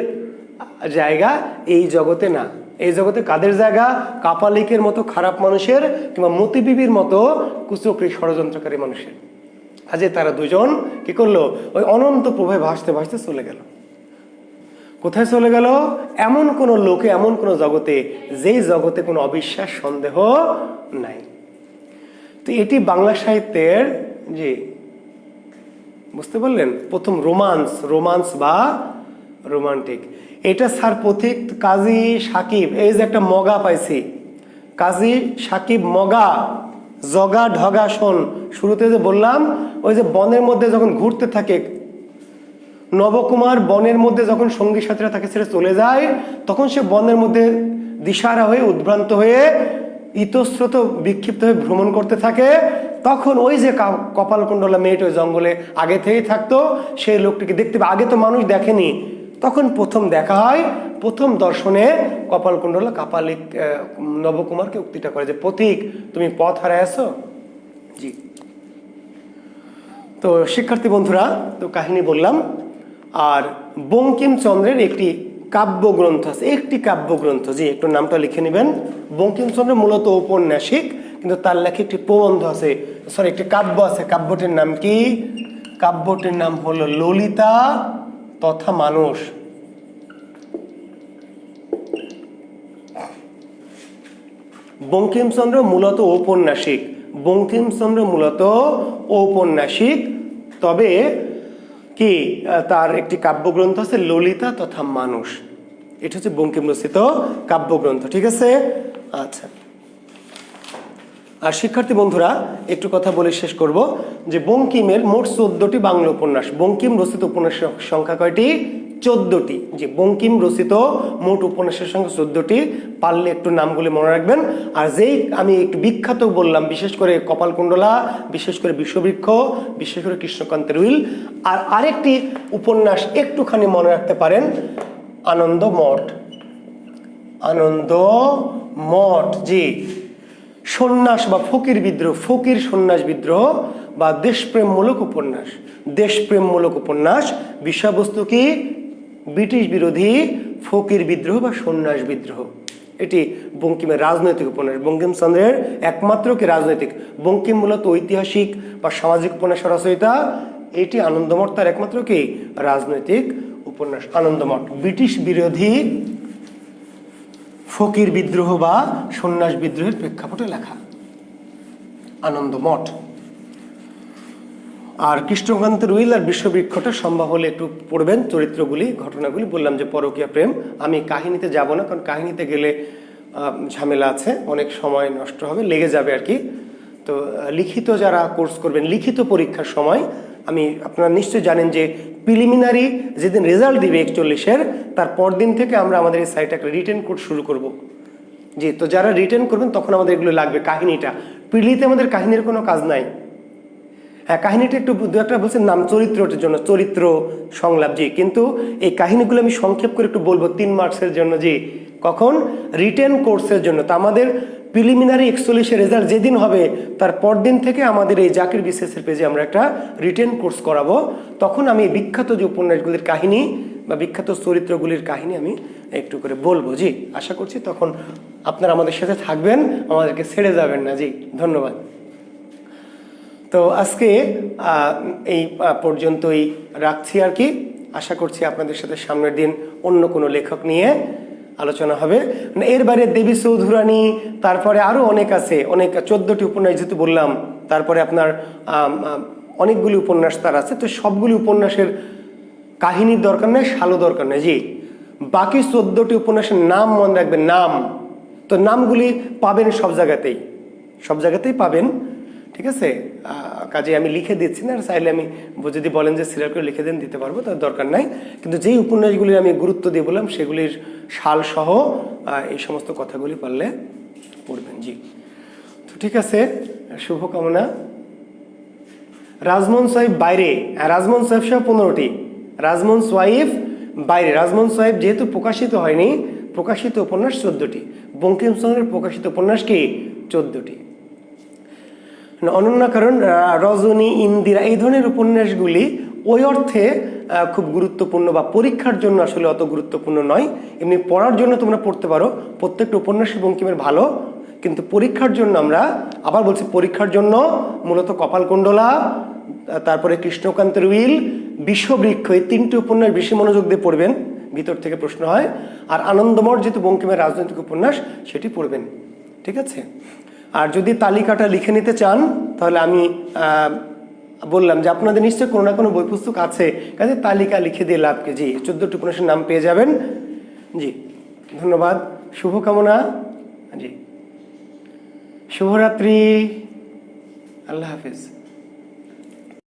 A: জায়গা এই জগতে না। এই জগতে কাদের জায়গা? কাপালিকের মতো খারাপ মানুষের, কিংবা মতি বিবির মতো কুচক্রী ষড়যন্ত্রকারী মানুষের। আজ তারা দুজন কি করলো, ওই অনন্ত প্রভাবে ভাসতে ভাসতে চলে গেল। কোথায় চলে গেল? এমন কোন লোকে, এমন কোন জগতে, যেই জগতে কোনো অবিশ্বাস, সন্দেহ নাই। তো এটি বাংলা সাহিত্যের, জি বুঝতে পারলেন, প্রথম রোমান্স বা রোমান্টিক। এটা স্যার পথিক কাজী সাকিব, এই যে একটা মগা পাইছি, কাজী সাকিব মগা, জগা ঢগা শোন। শুরুতে যে বললাম, ওই যে বনের মধ্যে যখন ঘুরতে থাকে নবকুমার, বনের মধ্যে যখন সঙ্গী সাথীরা তাকে ছেড়ে চলে যায়, তখন সে বনের মধ্যে দিশাহারা হয়ে, উদ্ভ্রান্ত হয়ে, ইতস্রোত বিক্ষিপ্ত হয়ে ভ্রমণ করতে থাকে। তখন ওই যে কপালকুণ্ডলা মেয়েটা ওই জঙ্গলে আগে থেকেই থাকতো, সেই লোকটিকে দেখতে পায়। আগে তো মানুষ দেখেনি, তখন প্রথম দেখা হয়। প্রথম দর্শনে কপালকুণ্ডলা কাপালিক নবকুমারকে উক্তিটা করে যে, পথিক তুমি পথ হারায় আছো। জি, তো শিক্ষার্থী বন্ধুরা, তো কাহিনী বললাম। আর বঙ্কিমচন্দ্রের একটি কাব্যগ্রন্থ আছে, একটি কাব্যগ্রন্থ, জি একটু নামটা লিখে নেবেন। বঙ্কিমচন্দ্র মূলত ঔপন্যাসিক, কিন্তু তার লেখা একটি প্রবন্ধ আছে, সরি একটি কাব্য আছে। কাব্যটির নাম কি? কাব্যটির নাম হলো ললিতা তথা মানুষ। বঙ্কিমচন্দ্র মূলত ঔপন্যাসিক, বঙ্কিমচন্দ্র মূলত ঔপন্যাসিক, তবে কি তার একটি কাব্যগ্রন্থ আছে ললিতা তথা মানুষ। এটা হচ্ছে বঙ্কিম রচিত কাব্যগ্রন্থ, ঠিক আছে? আচ্ছা, আর শিক্ষার্থী বন্ধুরা একটু কথা বলে শেষ করব যে বঙ্কিমের মোট 14টি বাংলা উপন্যাস। বঙ্কিম রচিত উপন্যাসের সংখ্যা কয়টি? 14টি। যে বঙ্কিম রচিত মোট উপন্যাসের সংখ্যা 14টি। পারলে একটু নামগুলি মনে রাখবেন। আর যেই আমি একটু বিখ্যাত বললাম, বিশেষ করে কপালকুণ্ডলা, বিশেষ করে বিষবৃক্ষ, বিশেষ করে কৃষ্ণকান্তের উইল। আর আরেকটি উপন্যাস একটুখানি মনে রাখতে পারেন, আনন্দমঠ। আনন্দমঠ, জি। সন্ন্যাস বা ফকির বিদ্রোহ, ফকির সন্ন্যাস বিদ্রোহ বা দেশপ্রেমমূলক উপন্যাস। দেশপ্রেমমূলক উপন্যাস, বিষয়বস্তু কি? ব্রিটিশ বিরোধী ফকির বিদ্রোহ বা সন্ন্যাস বিদ্রোহ। এটি বঙ্কিমের রাজনৈতিক উপন্যাস। বঙ্কিমচন্দ্রের একমাত্র কি রাজনৈতিক। বঙ্কিম মূলত ঐতিহাসিক বা সামাজিক উপন্যাস রচয়িতা। এটি আনন্দমঠ তার একমাত্র কি রাজনৈতিক উপন্যাস। আনন্দমঠ ব্রিটিশ বিরোধী ফকির বিদ্রোহ বা সন্ন্যাস বিদ্রোহের প্রেক্ষাপটে লেখা আনন্দমঠ। আর কৃষ্ণকান্তের উইল আর বিষবৃক্ষটা সম্ভব হলে একটু পড়বেন, চরিত্রগুলি, ঘটনাগুলি। বললাম যে পরকীয়া প্রেম, আমি কাহিনীতে যাব না, কারণ কাহিনীতে গেলে ঝামেলা আছে, অনেক সময় নষ্ট হবে, লেগে যাবে আর কি। তো লিখিত যারা কোর্স করবেন, লিখিত পরীক্ষার সময় আপনারা নিশ্চয়ই জানেন যে প্রিলিমিনারি যেদিন রেজাল্ট দিবে 41-এর, তার পরদিন থেকে আমরা আমাদের এই সাইটে একটা রিটেন কোর্স শুরু করব। জি, তো যারা রিটেন করবেন তখন আমাদের এগুলো লাগবে। কাহিনীটা প্রিলিতে আমাদের কাহিনীর কোনো কাজ নাই। হ্যাঁ, কাহিনীটা একটু দু একটা বলছেন নাম চরিত্রটার জন্য, চরিত্র সংলাপ, জি, কিন্তু এই কাহিনীগুলো আমি সংক্ষেপ করে একটু বলবো 3 মার্কসের জন্য। জি, কখন? রিটেন কোর্সের জন্য। তো আমাদের প্রিলিমিনারি 41-এর রেজাল্ট যেদিন হবে তার পরদিন থেকে আমাদের এই জাকির বিসিএসের পেজে আমরা একটা রিটেন কোর্স করাবো। তখন আমি বিখ্যাত যে উপন্যাসগুলির কাহিনী বা বিখ্যাত চরিত্রগুলির কাহিনী আমি একটু করে বলবো। জি, আশা করছি তখন আপনারা আমাদের সাথে থাকবেন, আমাদেরকে ছেড়ে যাবেন না। জি, ধন্যবাদ। তো আজকে এই পর্যন্তই রাখছি আর কি। আশা করছি আপনাদের সাথে সামনের দিন অন্য কোনো লেখক নিয়ে আলোচনা হবে। এর বাইরে দেবী চৌধুরানী, তারপরে আরও অনেক আছে, অনেক 14টি উপন্যাস যেহেতু বললাম, তারপরে আপনার অনেকগুলি উপন্যাস তার আছে। তো সবগুলি উপন্যাসের কাহিনীর দরকার নেই, সালো দরকার নেই। জি, বাকি 14টি উপন্যাসের নাম মনে রাখবেন, নাম। তো নামগুলি পাবেন সব জায়গাতেই পাবেন, ঠিক আছে? কাজে আমি লিখে দিচ্ছি না, চাইলে আমি যদি বলেন যে সিরিয়াল করে লিখে দেন দিতে পারবো, তার দরকার নাই। কিন্তু যেই উপন্যাসগুলি আমি গুরুত্ব দিয়ে বললাম সেগুলির সাল সহ এই সমস্ত কথাগুলি পারলে পড়বেন। জি, তো ঠিক আছে, শুভকামনা। রাজমোহন সাহেব বাইরে, রাজমোহন সাহেব সহ 15টি, রাজমোহন সাহেব বাইরে। রাজমোহন সাহেব যেহেতু প্রকাশিত হয়নি, প্রকাশিত উপন্যাস 14টি, বঙ্কিমচন্দ্রের প্রকাশিত উপন্যাস কি 14টি। অনন্য কারণ, রজনী, ইন্দিরা, এই ধরনের উপন্যাসগুলি ওই অর্থে খুব গুরুত্বপূর্ণ বা পরীক্ষার জন্য আসলে অত গুরুত্বপূর্ণ নয়। এমনি পড়ার জন্য তোমরা পড়তে পারো, প্রত্যেকটা উপন্যাসই বঙ্কিমের ভালো, কিন্তু পরীক্ষার জন্য আমরা আবার বলছি, পরীক্ষার জন্য মূলত কপালকুণ্ডলা, তারপরে কৃষ্ণকান্তের উইল, বিশ্ববৃক্ষ, এই 3টি উপন্যাস বেশি মনোযোগ দিয়ে পড়বেন, ভিতর থেকে প্রশ্ন হয়। আর আনন্দমঠ যেহেতু বঙ্কিমের রাজনৈতিক উপন্যাস, সেটি পড়বেন, ঠিক আছে? আর যদি তালিকাটা লিখে নিতে চান তাহলে আমি বললাম যে আপনাদের নিশ্চয়ই কোনো না কোনো বই পুস্তক আছে, কাজে তালিকা লিখে দিয়ে লাভ কি। জি, 14টি উপন্যাসের নাম পেয়ে যাবেন। জি, ধন্যবাদ, শুভকামনা। জি, শুভরাত্রি, আল্লাহ হাফিজ।